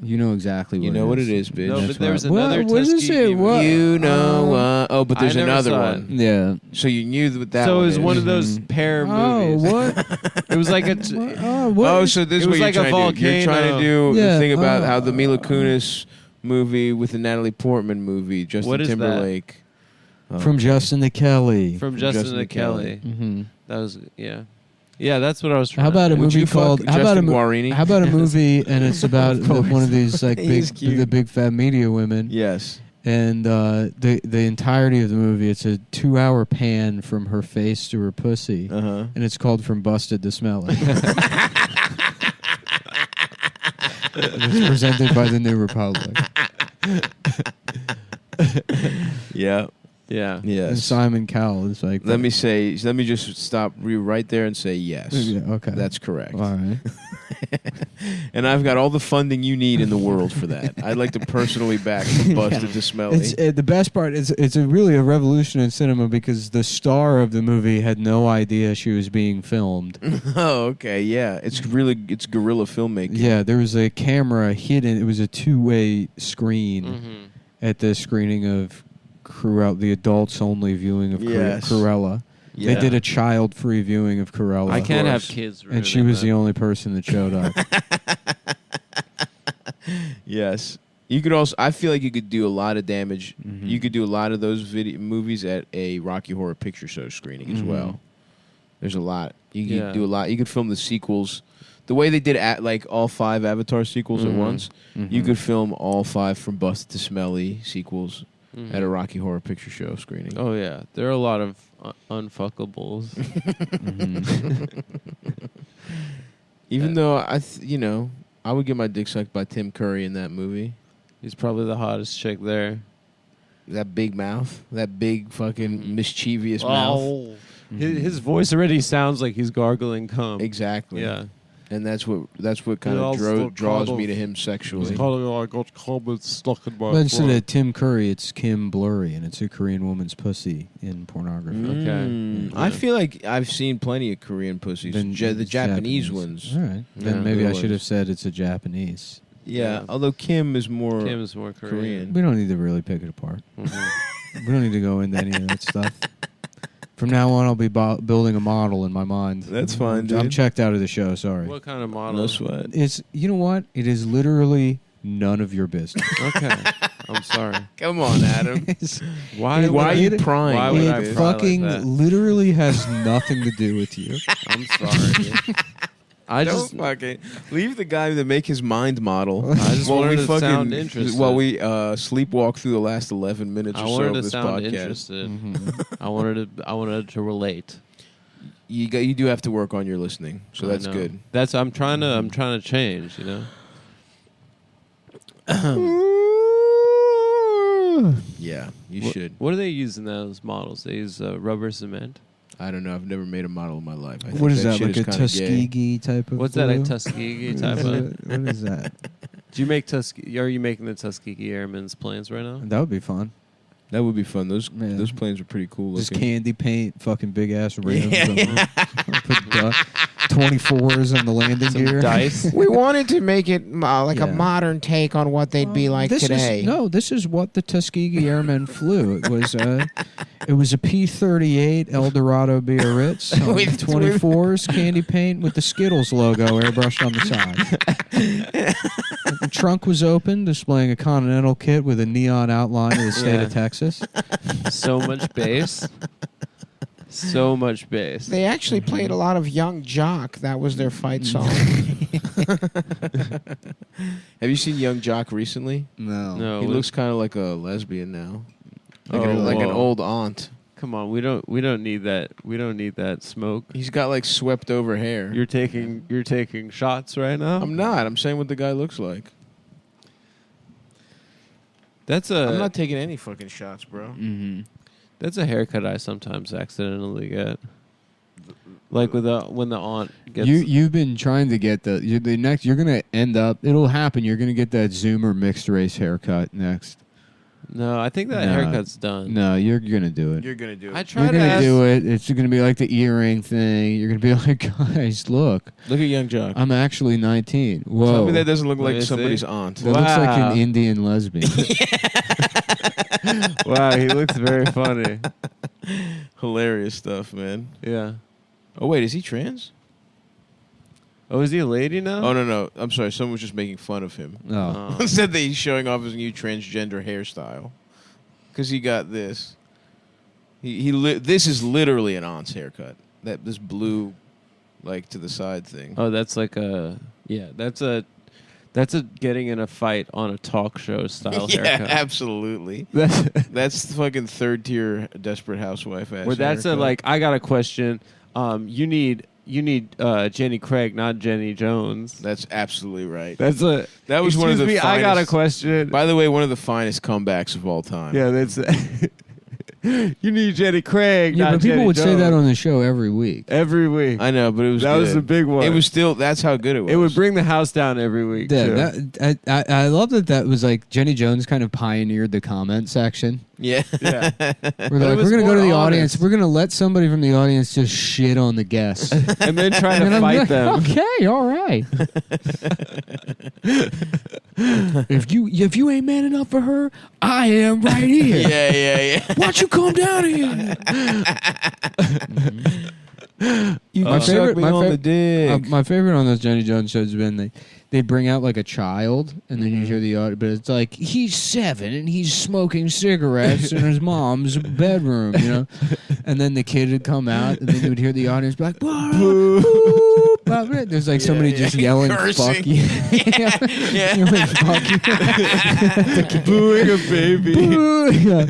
You know exactly what You know what it is, bitch. No, That's but there was why- another What is Tuskegee it? movie. What? You know. But there's I never another saw one. Yeah. So you knew that that So one it was is. one of those pair Oh, movies. what? It was like a. Oh, so this is It what was you're like a trying to do. You're trying to do Yeah, the thing about oh. how the Mila Kunis movie with the Natalie Portman movie, Justin What is that? Timberlake. From Justin to Kelly. From Justin to Kelly. Mm-hmm. That was yeah. That's what I was trying. How about a Would movie you fuck called? How about a Justin Guarini? How about a movie and it's about one of these like He's big cute. the big fat media women. Yes. And the entirety of the movie, it's a 2-hour pan from her face to her pussy, Uh-huh. and it's called From Busted to Smelly. It's presented by the New Republic. Yeah. Yeah. And Yes. Simon Cowell is like, Let me just stop you right there and say yes. Yeah, okay. That's correct. All right. And I've got all the funding you need in the world for that. I'd like to personally back From Busted to Smelly. It's the best part is it's really a revolution in cinema because the star of the movie had no idea she was being filmed. Oh, okay, yeah. It's guerrilla filmmaking. Yeah, there was a camera hidden. It was a 2-way screen Mm-hmm. at the screening of Cruella, the adults only viewing of Yes. Cruella. Yeah. They did a child-free viewing of Cruella. I can't have course. kids. and she was the only person that showed up. Yes. You could also. I feel like you could do a lot of damage. Mhm. You could do a lot of those movies at a Rocky Horror Picture Show screening as Mhm. well. There's a lot. You could Yeah. do a lot. You could film the sequels, the way they did like all 5 Avatar sequels at Mhm. once. You Mhm. could film all 5 From Busted to Smelly sequels Mhm. at a Rocky Horror Picture Show screening. Oh yeah, there are a lot of unfuckables. Mhm. Even though I would get my dick sucked by Tim Curry in that movie. He's probably the hottest chick there. That big mouth, that big fucking Mhm. mischievous mouth. Mhm. His voice already sounds like he's gargling cum. Exactly. Yeah. And that's what kind It of also draws kind me of- to him It's sexually. kind of like I got comments stuck in my But instead throat. of Tim Curry, it's Kim Blurry, and it's a Korean woman's pussy in pornography. Okay. I Yeah. feel like I've seen plenty of Korean pussies. Then The it's Japanese ones. All right. Yeah. Then maybe Good I should have ones. said it's a Japanese. Yeah, although Kim is more Kim is more Korean. We don't need to really pick it apart. Mhm. We don't need to go into any of that stuff. From now on, I'll be building a model in my mind. That's fine, I'm dude. checked out of the show. Sorry. What kind of model? No sweat. It's you know what? It is literally none of your business. Okay, I'm sorry. Come on, Adam. Why? Why are you it- prying? Why would It I pry like fucking that? literally has nothing to do with you. I'm sorry. Dude. I Don't just fucking leave the guy to make his mind model. I just while wanted we to sound interested. While we sleepwalk through the last 11 minutes I or so wanted of to this sound podcast. interested. Mhm. I wanted to relate. You do have to work on your listening, so I that's know. good. That's I'm trying to change. You know. Yeah, you What- should. What do they use in those models? They use rubber cement. I don't know. I've never made a model in my life. I What think is that? shit Like a is kinda gay. Tuskegee type of? What's that? A glue? Tuskegee What type is of? it? What is that? Do you make Tuskegee? Are you making the Tuskegee Airmen's planes right now? That would be fun. That would be fun. Those Yeah. those planes are pretty cool Just looking. candy paint, fucking big ass rims, Yeah. and put 24s on the landing Some gear. dice. We wanted to make it like Yeah. a modern take on what they'd be like this today. This is what the Tuskegee Airmen flew. It was a P-38 Eldorado Biarritz on With- 24s, candy paint with the Skittles logo airbrushed on the side. The trunk was open, displaying a Continental kit with a neon outline of the state Yeah. of Texas. So much bass. So much bass. They actually played a lot of Young Jock. That was their fight song. Have you seen Young Jock recently? No. No, He we- looks kind of like a lesbian now, like, Oh, like an whoa. old aunt. Come on, we don't need that. We don't need that smoke. He's got like swept over hair. You're taking shots right now. I'm not. I'm saying what the guy looks like. That's I'm a not taking any fucking shots, bro. Mm-hmm. that's a haircut I sometimes accidentally get. Like when the aunt gets You've been trying to get the next. You're gonna end up. It'll happen. You're gonna get that Zoomer mixed race haircut next. No, I think that No. haircut's done. No, you're gonna do it. You're gonna do it. I You're try to gonna ask, do it. It's gonna be like the earring thing. You're gonna be like, guys, look, Look at Young Jock. I'm actually 19. Whoa, Tell me that doesn't look Let like me see. somebody's aunt. that looks like Wow. an Indian lesbian. Wow, he looks very funny. Hilarious stuff, man. Yeah. Oh wait, is he trans? Oh, is he a lady now? Oh no, I'm sorry. Someone was just making fun of him. Oh, Oh. Said that he's showing off his new transgender hairstyle because he got this. This is literally an aunt's haircut. This blue, like to the side thing. Oh, that's like a that's a getting in a fight on a talk show style yeah, haircut. absolutely. That's That's fucking third tier Desperate Housewife ass. where that's a haircut. like I got a question. You need Jenny Craig, not Jenny Jones. That's absolutely right. That's a That was one of the Excuse me, I got a finest- question. By the way, one of the finest comebacks of all time. Yeah, that's you need Jenny Craig. yeah, not but people Jenny would say Jones. that on the show every week. every week. I know, but it was That was good. the big one. It was still. That's how good it was. It would bring the house down every week. too. Yeah, I love that was like Jenny Jones kind of pioneered the comment section. Yeah. Yeah. We're it like, was we're gonna go more to the honest. audience. We're gonna let somebody from the audience just shit on the guests. and then try And to I'm fight like, them. Okay, all right. if you ain't man enough for her, I am right here. yeah. Why don't you come down here? You My can suck favorite- me my on fa- the dick. My favorite on those Jenny Jones shows has been they bring out like a child and then you hear the audio, but it's like he's 7 and he's smoking cigarettes in his mom's bedroom, you know. And then the kid would come out and then you would hear the audience be like, "Boo, boo, boo." There's like somebody yeah. just yelling, Cursing. "Fuck you!" Yeah. Yelling, "Fuck you!" Booing a baby. Boo. Yeah.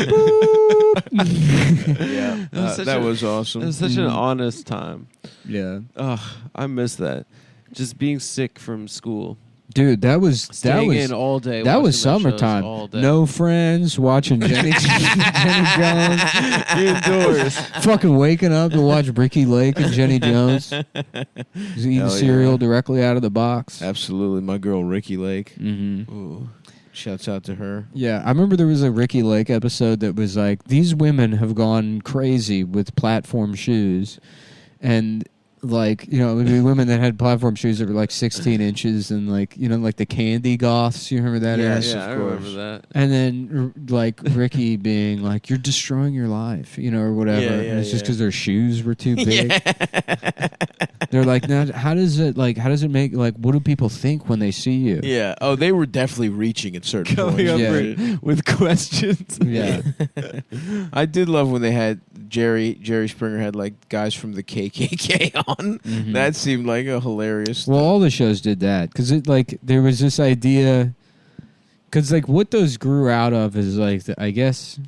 Boo. Yeah, was such that a- was awesome. It was such an honest time. Yeah, Ugh, I miss that. Just being sick from school. dude, that was Staying in all day. that was watching my shows summertime. all day. No friends, watching Jenny Jones. indoors. Fucking waking up to watch Ricky Lake and Jenny Jones. He's eating Hell cereal yeah. directly out of the box. Absolutely, my girl Ricky Lake. Mm-hmm. Ooh, shouts out to her. Yeah, I remember there was a Ricky Lake episode that was like, these women have gone crazy with platform shoes, and like, you know, maybe women that had platform shoes that were like 16 inches and like, you know, like the candy goths. You remember that? Yes, era? I of course. remember that. And then like Ricky being like, "You're destroying your life," you know, or whatever. Yeah, and it's just yeah. because their shoes were too big. They're like, "Now, how does it make like? What do people think when they see you?" Yeah. Oh, they were definitely reaching at certain Coming points. up Yeah. with questions. Yeah. I did love when they had Jerry Springer had like guys from the KKK on. Mhm. That seemed like a hilarious. Well, all the shows did that because it like there was this idea. Because like what those grew out of is like I guess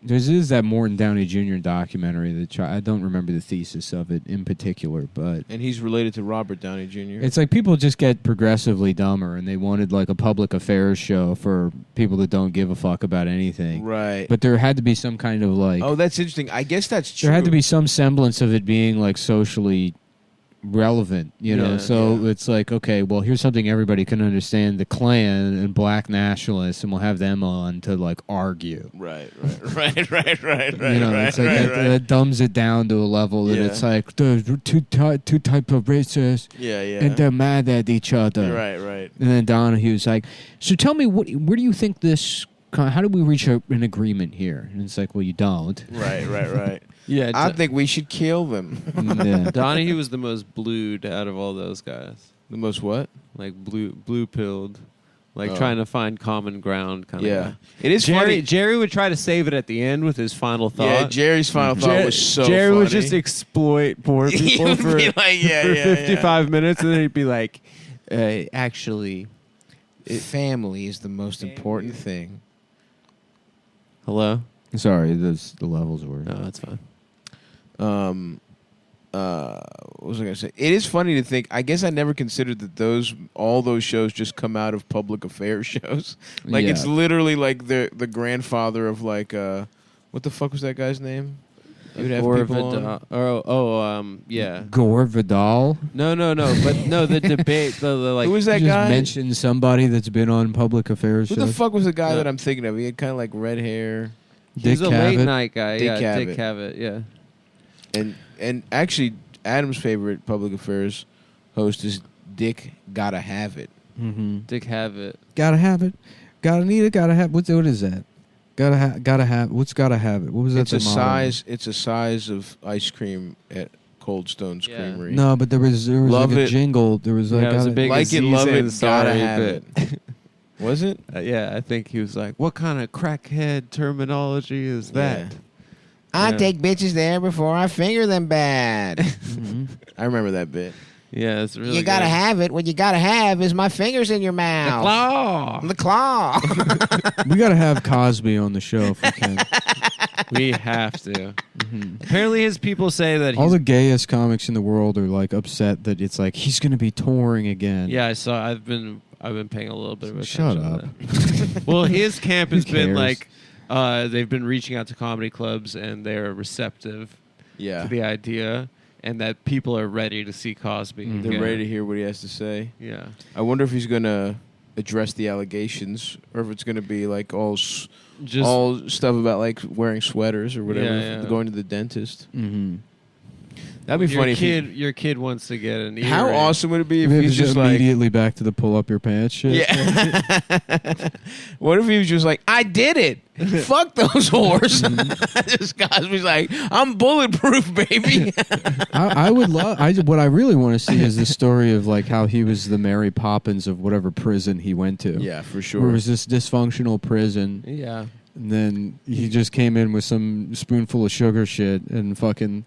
there's that Morton Downey Jr. documentary that I don't remember the thesis of it in particular, but and he's related to Robert Downey Jr. it's like people just get progressively dumber, and they wanted like a public affairs show for people that don't give a fuck about anything. Right. But there had to be some kind of like Oh, that's interesting. I guess that's true. there had to be some semblance of it being like socially relevant, you know. Yeah, So yeah. it's like, okay, well, here's something everybody can understand: the Klan and black nationalists, and we'll have them on to like argue. Right. Right. You know, it's like that dumbs it down to a level that Yeah. it's like there's two type of races, Yeah. and they're mad at each other. Right. And then Donahue's like, so tell me, where do you think this? How do we reach an agreement here? And it's like, well, you don't. Right. Yeah, I think we should kill them. Yeah. Donahue was the most blued out of all those guys. The most what? Like blue pilled, like Oh. trying to find common ground kind of Yeah. guy. It is funny. Jerry would try to save it at the end with his final thought. Yeah, Jerry's final thought was so Jerry would funny. just exploit poor He people would for, be like, yeah, for yeah, 55 minutes, and then he'd be like, actually, family is the most important thing. hello? Sorry, the levels were. No, that's fine. What was I gonna say? It is funny to think. I guess I never considered that all those shows just come out of public affairs shows. Like Yeah. it's literally like the grandfather of like what the fuck was that guy's name? He would have Gore people on. Vidal. Yeah. Gore Vidal. No, but no, the debate, the like. Who was that You just guy? mentioned somebody that's been on public affairs Who shows. the fuck was the guy No. that I'm thinking of? He had kind of like red hair, He's a Dick late Cavett. night guy. Dick Yeah, Cavett. Dick Cavett. Yeah. and actually Adam's favorite public affairs host is Dick Gotta Have It. Mm-hmm. Dick Cavett. Gotta have it. Gotta need it. Gotta have. What is that? Gotta have. What's gotta have it? What was that? It's a the motto? size. It's a size of ice cream at Cold Stone's Yeah. Creamery. No, but there was Love like a it. jingle. There was like Yeah, it was a big Like it, love Aziz it, gotta Ansari have bit. it. Was it? Yeah, I think he was like, "What kind of crackhead terminology is that?" Yeah. I Yeah. take bitches there before I finger them bad. Mhm. I remember that bit. Yeah, it's really. You gotta good. have it. What you gotta have is my fingers in your mouth. claw. The claw. We gotta have Cosby on the show if we can. We have to. Mhm. Apparently, his people say that All he's. the gayest comics in the world are like upset that it's like he's gonna be touring again. Yeah, I saw. I've been paying a little bit of Shut attention. up. To that. Well, his camp has Who been cares? like, they've been reaching out to comedy clubs, and they're receptive Yeah. to the idea, and that people are ready to see Cosby. Mhm. They're again. ready to hear what he has to say. Yeah. I wonder if he's gonna address the allegations, or if it's gonna be like all stuff about like wearing sweaters or whatever, Yeah, yeah. going to the dentist. Mm-hmm. That'd be your funny. Your kid wants to get an earring. How awesome would it be if he's just like, immediately back to the pull up your pants shit. yeah. What if he was just like, I did it. Fuck those whores. Just Cosby's like, I'm bulletproof, baby. I would love. What I really want to see is the story of like how he was the Mary Poppins of whatever prison he went to. Yeah, for Where sure. it was this dysfunctional prison, Yeah. and then he just came in with some spoonful of sugar shit and fucking,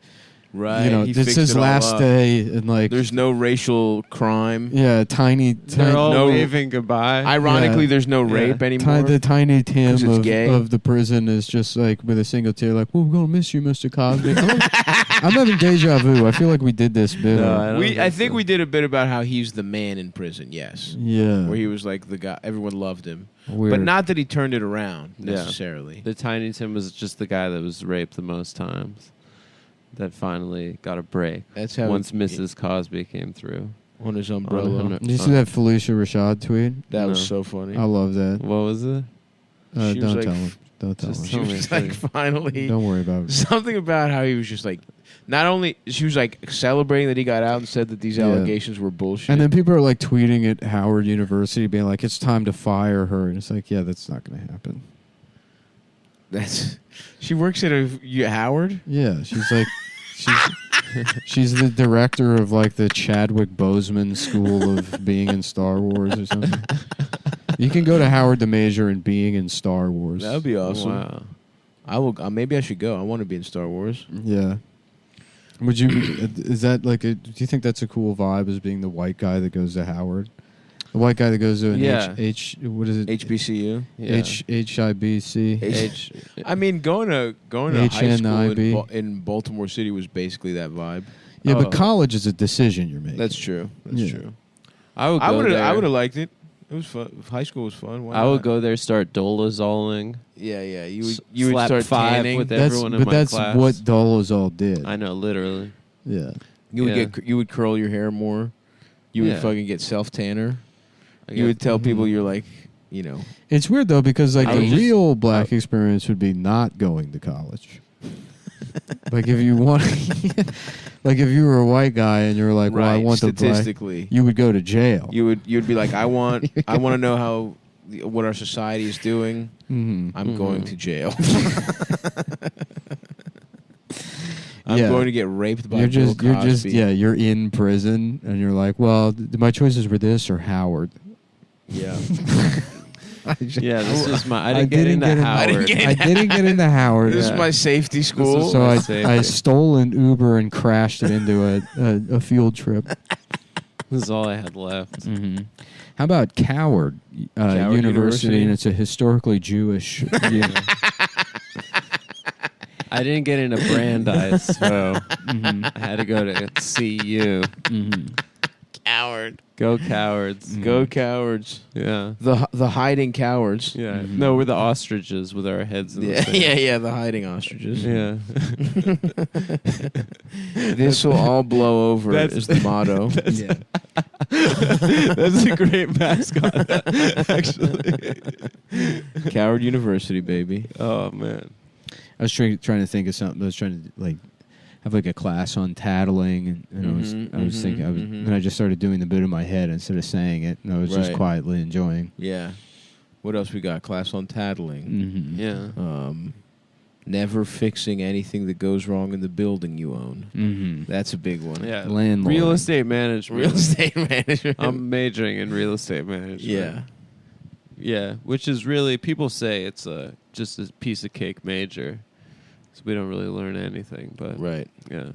Right. you know, he this fixed is it all last up. day, and like, There's no racial crime. yeah, tiny, They're all no- waving goodbye. Ironically, Yeah. there's no Yeah. rape anymore. the tiny 'Cause Tim it's gay. of the prison is just like with a single tear, like, well, we're gonna miss you, Mr. Cosby. I'm having deja vu. I feel like we did this bit. No, on- I don't I think think so. we did a bit about how he's the man in prison. Yes, yeah, where he was like the guy. Everyone loved him, weird. but not that he turned it around Yeah. necessarily. The Tiny Tim was just the guy that was raped the most times. That finally got a break That's how once Mrs. Cosby came through. on his umbrella. On Did you see that Felicia Rashad tweet? That was No. so funny. I love that. What was it? She was Don't like, tell him. Don't tell Just her. She tell me. was like, finally. Don't worry about it. Something about how he was just like, not only she was like celebrating that he got out and said that these Yeah. allegations were bullshit. And then people are like tweeting at Howard University, being like, "It's time to fire her," and it's like, "Yeah, that's not going to happen." She works at Howard. Yeah, she's like, she's the director of like the Chadwick Boseman School of Being in Star Wars or something. You can go to Howard to major in being in Star Wars. That would be awesome. Wow. I will. Maybe I should go. I want to be in Star Wars. Yeah. Would you? Is that like a? Do you think that's a cool vibe as being the white guy that goes to Howard? The white guy that goes to an Yeah. what is it? HBCU. Yeah. HIBC. I mean, going to high school HNIB. in Baltimore City was basically that vibe. Yeah, Oh. but college is a decision you're making. That's true. That's Yeah. true. I would go I would there. have liked it. It was fun. High school was fun. Why I would not? go there, start dolazoling. Yeah. You S- would slap start five tanning. with That's, everyone in but my that's class. what Dolezal did. I know, literally. Yeah. You would Yeah. you would curl your hair more. You would Yeah. fucking get self tanner. I You would guess- tell people you're like, you know. It's weird though because like I the would just- real black experience would be not going to college. Like if you want, like if you were a white guy and you were like, well, I want the black, statistically. you would go to jail. You'd be like, I want to know how what our society is doing. Mm-hmm. I'm going to jail. I'm Yeah. going to get raped by You're Bill just Cosby. you're in prison and you're like, well, my choices were this or Howard. Yeah. Yeah, this is my. I didn't get into Howard. I didn't get I didn't get into Howard. This is Yeah. my safety school. So my I safety. stole an Uber and crashed it into a field trip. This is all I had left. Mm-hmm. How about Coward, Coward University? University? And it's a historically Jewish. I didn't get into Brandeis, so Mhm. I had to go to CU. Mhm. Coward. Go cowards. Go cowards. Yeah. The hiding cowards. Yeah. Mhm. No, we're the ostriches with our heads in the Yeah, sand. yeah, the hiding ostriches. Yeah. This will all blow over That's- is the motto. Yeah. That's a great mascot, actually. Coward University, baby. Oh, man. I was trying to think of something. I was trying to like have like a class on tattling, and I was thinking, mhm. and I just started doing the bit in my head instead of saying it, and I was just Right. quietly enjoying. Yeah. What else we got? Class on tattling. Mm-hmm. Yeah. Never fixing anything that goes wrong in the building you own. Mm-hmm. That's a big one. Yeah. Landlord. Real estate management. Real estate management. I'm majoring in real estate management. yeah. Yeah, which is really, people say it's just a piece of cake major. So we don't really learn anything, but Right. yeah.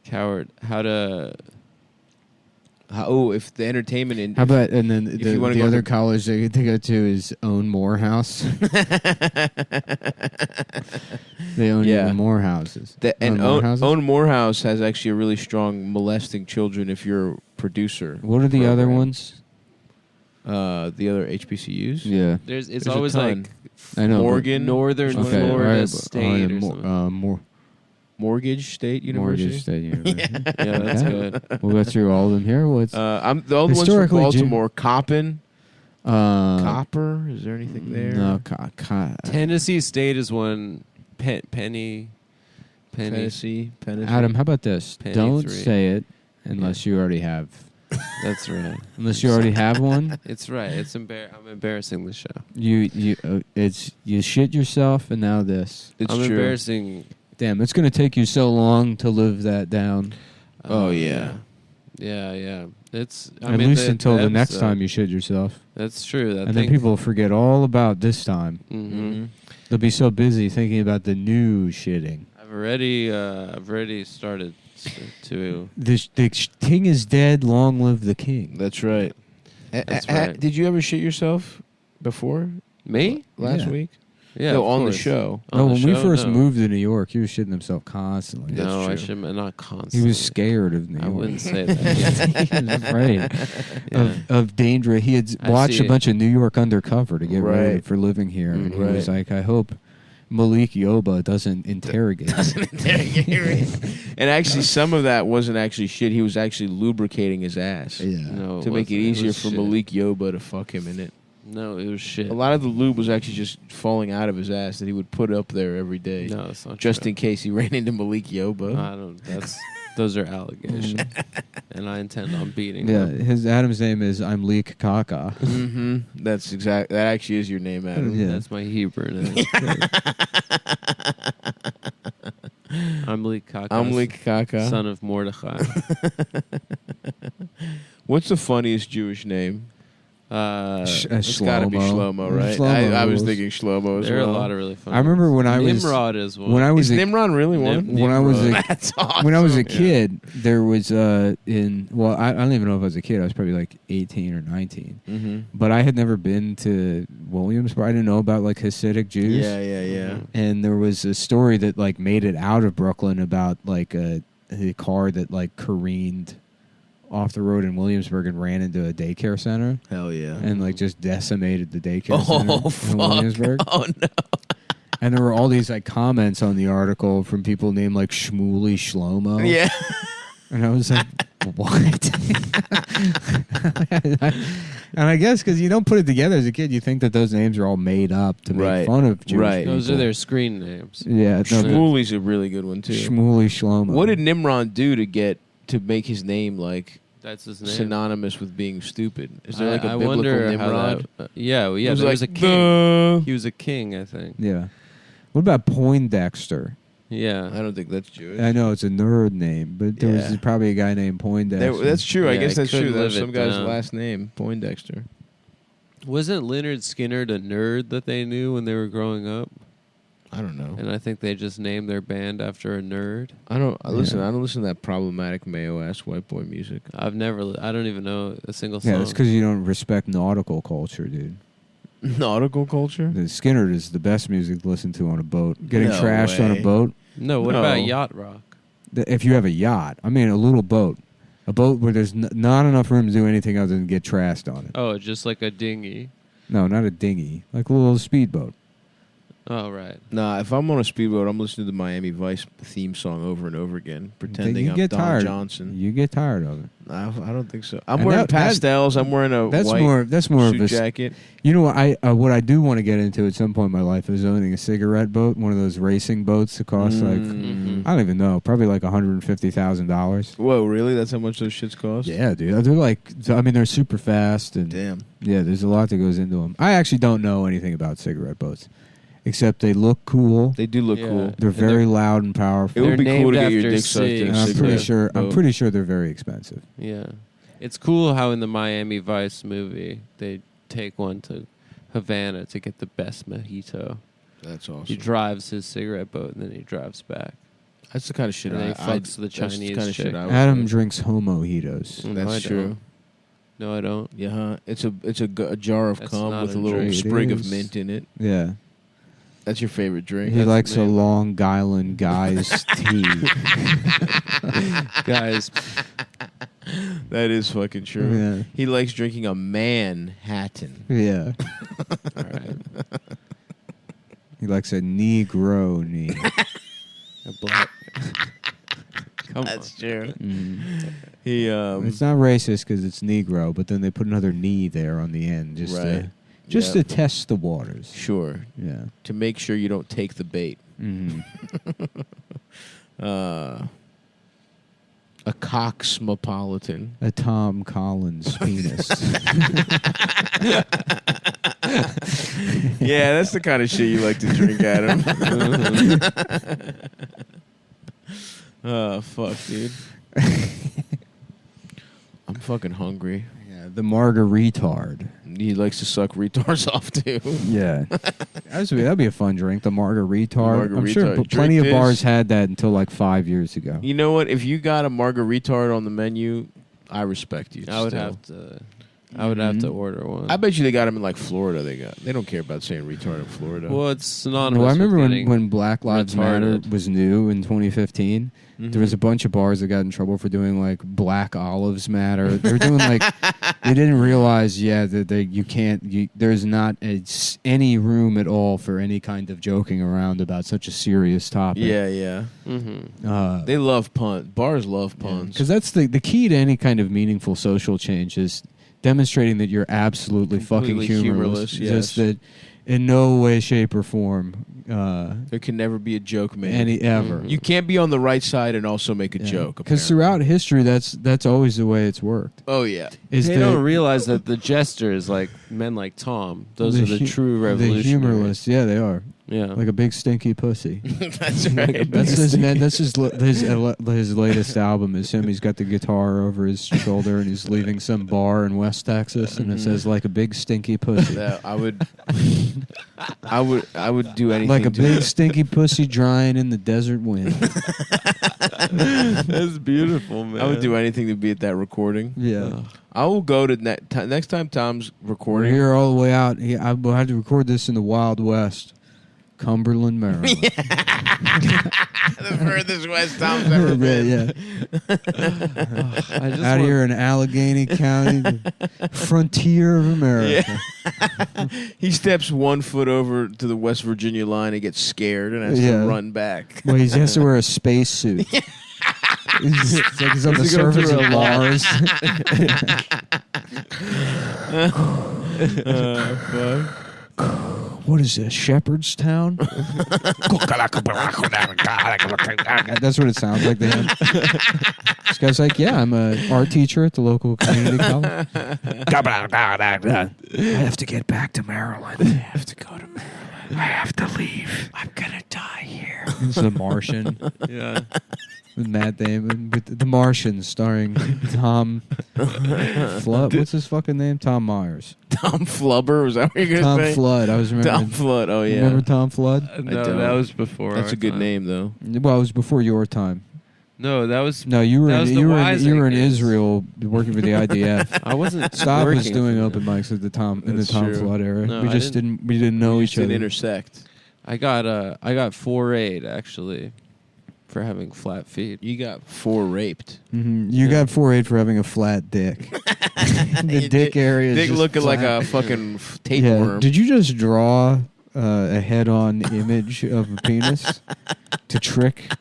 Coward, how to... If the entertainment in How about and then you wanna the go other to- college they get to go to is Own Morehouse. They own Yeah. even more houses. and Morehouses? Own Morehouse has actually a really strong molesting children if you're a producer. What are the other program. ones? The other HBCUs? Yeah, It's There's a always ton. like I know. but- Morgan. Northern Okay, Florida alright, but- State yeah, or something. Mortgage State University. Mortgage State University. Yeah, that's Okay. good. We'll go through all of them here. What's I'm the only ones from Historically, Baltimore. Coppin. Copper? Copper. Is there anything there? No, Tennessee State is one. Penny. Tennessee. Adam, how about this? Penny Don't 3. say it unless you already have. That's right. Unless you already have one. It's right. I'm embarrassing the show. You shit yourself, and now this. It's I'm true. embarrassing. Damn, it's gonna take you so long to live that down. Oh, yeah. Yeah. It's At least until the next time you shit yourself, That's true. and then people will forget all about this time. Mm-hmm. They'll be so busy thinking about the new shitting. I've already started to. The king is dead. Long live the king. That's right. That's right. Did you ever shit yourself before? Me? Last Yeah. week? Yeah. No, of on the course. show. On No, the when we show, first no. moved to New York, he was shitting himself constantly. That's No, I true. shouldn't. Not constantly. He was scared of New York. I wouldn't say that. He was afraid Yeah. of danger. He had I watched see a bunch of New York Undercover to get ready Right. for living here, and he Right. was like, "I hope Malik Yoba doesn't interrogate." me." And actually, some of that wasn't actually shit. He was actually lubricating his ass Yeah. No, to make it wasn't. easier was for shit. Malik Yoba to fuck him in it. No, it was shit. A lot of the lube was actually just falling out of his ass that he would put up there every day, No, that's not just true. in case he ran into Malik Yoba. I don't. Those are allegations, and I intend on beating Yeah, them. his Adam's name is I'm Leek Kaka. Mm-hmm. That's exact. That actually is your name, Adam. Yeah. That's my Hebrew name. I'm Lee Kaka. I'm Lik Kaka. son of Mordechai. What's the funniest Jewish name? It's got to be Shlomo. Shlomo, right? Shlomo I was rules. thinking Shlomo as There are well. a lot of really fun. I remember when I was Nimrod is one. when I was Is a, Nimrod really one? when I was a That's awesome. when I was a kid, there was I don't even know if I was a kid. I was probably like 18 or 19. Mm-hmm. But I had never been to Williamsburg. I didn't know about like Hasidic Jews. Yeah. And there was a story that like made it out of Brooklyn about like a car that like careened off the road in Williamsburg and ran into a daycare center Hell yeah. and like just decimated the daycare center Oh in fuck! Williamsburg. Oh no! And there were all these like comments on the article from people named like Shmuley Shlomo. Yeah. And I was like, what? And I guess because you don't put it together as a kid, you think that those names are all made up to make Right. fun of Jewish Right. Those people. are their screen names. Yeah, no, Shmuley's a really good one too. Shmuley Shlomo. What did Nimrod do to make his name like That's his name. synonymous with being stupid? Is there like a I biblical wonder Nimrod? how that. Yeah, well, yeah. It was There like was a king. the- He was a king, I think. Yeah. What about Poindexter? Yeah. I don't think that's Jewish. I know it's a nerd name, but there was Yeah. probably a guy named Poindexter. That's true. I Yeah, guess I that's true. couldn't That's live some it guy's down. last name, Poindexter. Wasn't Leonard Skinner a nerd that they knew when they were growing up? I don't know. And I think they just named their band after a nerd. I don't listen. Yeah. I don't listen to that problematic Mayo ass white boy music. I don't even know a single song. Yeah, that's because you don't respect nautical culture, dude. Nautical culture. The Skinner is the best music to listen to on a boat. Getting No trashed on way. a boat. No, what No. about yacht rock? If you have a yacht, I mean a little boat. A boat where there's not enough room to do anything other than get trashed on it. Oh, just like a dinghy. No, not a dinghy. Like a little speedboat. Oh, right. Nah, if I'm on a speedboat, I'm listening to the Miami Vice theme song over and over again, pretending you I'm get Don tired. Johnson. You get tired of it. I don't think so. I'm And wearing that- pastels. I'm wearing a That's white more. That's more of suit a. jacket. You know what I do want to get into at some point in my life is owning a cigarette boat, one of those racing boats that costs like Mhm. I don't even know, probably like $150,000. Whoa, really? That's how much those shits cost? Yeah, dude. They're like, I mean, they're super fast and Damn. yeah, there's a lot that goes into them. I actually don't know anything about cigarette boats, except they look cool. They do look Yeah. cool. They're And very loud and powerful. It would be They're cool to named get your after dick sucked in cigs. And a I'm pretty cigarette sure. I'm boat. pretty sure they're very expensive. Yeah. It's cool how in the Miami Vice movie they take one to Havana to get the best mojito. That's awesome. He drives his cigarette boat and then he drives back. That's the kind of shit And then he I fucks the that's the Chinese kind of shit chick. I would Adam do. drinks homojitos. Mm, That's I true. don't. No, I don't. Yeah, huh? It's a jar of That's cum not with a a little drink. It sprig of is. mint in it. Yeah, That's your favorite drink. he That's likes a amazing. Long Island guy's tea. Guys, That is fucking true. Yeah. He likes drinking a Manhattan. Yeah, all right. he likes a Negro knee. A black. Come That's on. true. Mm. He It's not racist because it's Negro, but then they put another knee there on the end just Right. to Yep. test the waters. Sure, Yeah. to make sure you don't take the bait. Mm-hmm. A coxmopolitan. A Tom Collins penis. Yeah, that's the kind of shit you like to drink, Adam. Oh, fuck, dude. I'm fucking hungry. Yeah, the Margaritard. He likes to suck retards off, too. Yeah. That'd be a fun drink, the Margaritard. I'm sure Margaritard. plenty Drink of bars this. had that until like 5 years ago. You know what? If you got a margaritard on the menu, I respect you. I would still. have to. I would have to order one. I bet you they got them in like Florida. They don't care about saying retard in Florida. Well, it's synonymous. Well, I remember with when, getting when Black Lives Matter retarded. was new in 2015. Mhm. There was a bunch of bars that got in trouble for doing like Black Olives Matter. They were doing like they didn't realize, that there's not any room at all for any kind of joking around about such a serious topic. Yeah. Mhm. They love puns. Bars love puns. Because that's the key to any kind of meaningful social change is demonstrating that you're absolutely fucking Completely humorless. humorless, Just that in no way, shape, or form There can never be a joke made. any ever. You can't be on the right side and also make a joke. Because apparently. throughout history, that's always the way it's worked. Oh yeah. Is They that don't realize that the jesters, like men like Tom, those are the true the revolutionaries. humorless? Yeah, they are. Yeah. Like a big stinky pussy. That's right. That's his latest album is him. He's got the guitar over his shoulder and he's leaving some bar in West Texas and it says like a big stinky pussy. Yeah, I would do anything. Like a to big stinky pussy drying in the desert wind. That's beautiful, man. I would do anything to be at that recording. Yeah. I will go to next time Tom's We're recording. here all the way out. I will have to record this in the Wild West, Cumberland, Maryland. The furthest west Tom's ever been. Yeah. I just Out here in Allegheny County, the frontier of America. He steps 1 foot over to the West Virginia line and gets scared and has to run back. Well, he has to wear a space suit. It's like he's on the Does he go surface through of a lot? Mars. What is this, Shepherdstown? That's what it sounds like to him. This guy's like, yeah, I'm an art teacher at the local community college. I have to get back to Maryland. I have to go to Maryland. I have to leave. I'm going to die here. It's The Martian. Yeah. With Matt Damon, with The Martian, starring Tom Flood. What's his fucking name? Tom Myers. Tom Flubber, was that what you're Tom going to say? Flood. I was remembering. Tom Flood, oh yeah. Remember Tom Flood? No, don't. that was before. That's our a good time. name, though. Well, it was before your time. No, that was. No, you were That in, was the you were in, Wise you were in Acres. Israel working for the IDF. I wasn't. Stav was working doing for open them. mics at the Tom in That's the Tom true. Flood era. No, we I just didn't- didn't know We each didn't other. intersect. I got 4-8 actually for having flat feet. You got 4 raped. You got 4-8 for having a flat dick. The dick area is Dick just looking like flat. a fucking tapeworm. Did you just draw a head-on image of a penis to trick?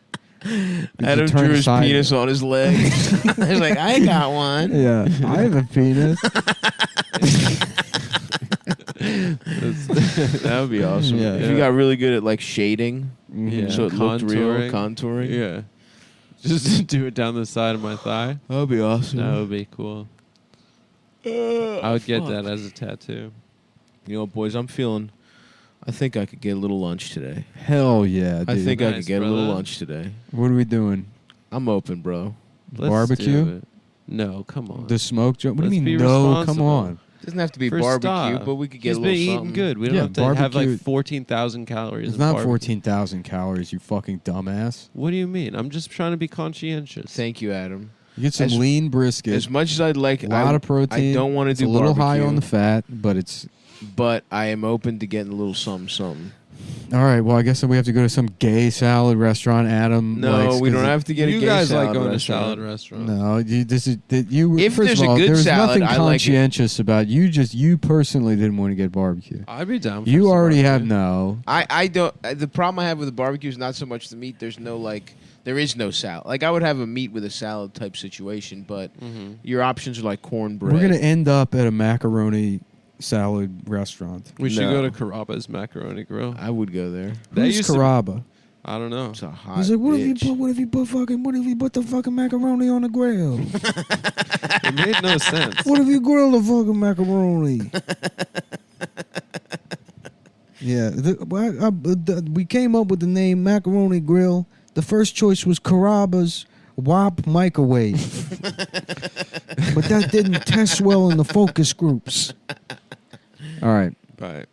Adam to turn drew his side- penis on his leg. He's like, I got one. Yeah, I have a penis. That would be awesome. Yeah. If you got really good at like shading, Yeah. so it looked real, Contouring. contouring. Yeah. Just do it down the side of my thigh. That would be awesome. That would be cool. I would get that as a tattoo. You know, boys, I think I could get a little lunch today. Hell yeah, dude. I think I Nice, could get a little brother. lunch today. What are we doing? I'm open, bro. Let's Barbecue? do it. No, come on. The smoke joint? What do Let's you mean? be No, come responsible. on. Doesn't have to be For barbecue, Stav. but we could get He's a been little eating something. good. We don't Yeah, have to have barbecue- like 14,000 calories. It's in not barbecue. 14,000 calories, you fucking dumbass. What do you mean? I'm just trying to be conscientious. Thank you, Adam. You get some As- lean brisket. As much as I'd like, a lot of protein. I don't want to It's do a little barbecue, high on the fat, but it's but I am open to getting a little something. all right. Well, I guess we have to go to some gay salad restaurant. Adam, No, likes, we 'cause don't have to get a You gay guys salad like going restaurant. to salad restaurants. No, this is that you. If first there's of a all, good there's salad, nothing I like it. conscientious about you personally didn't want to get barbecue. I'd be down. For You some already have barbecue. no. I don't. The problem I have with the barbecue is not so much the meat. There is no salad. Like I would have a meat with a salad type situation, but your options are like cornbread. We're gonna end up at a macaroni salad restaurant. We should No. go to Carrabba's Macaroni Grill. I would go there. That Who's used to be- Carrabba? I don't know. It's a hot. He's like, what if bitch. you put the fucking macaroni on the grill? It made no sense. What if you grill the fucking macaroni? Yeah, we came up with the name Macaroni Grill. The first choice was Carrabba's WAP microwave, but that didn't test well in the focus groups. All right, Right.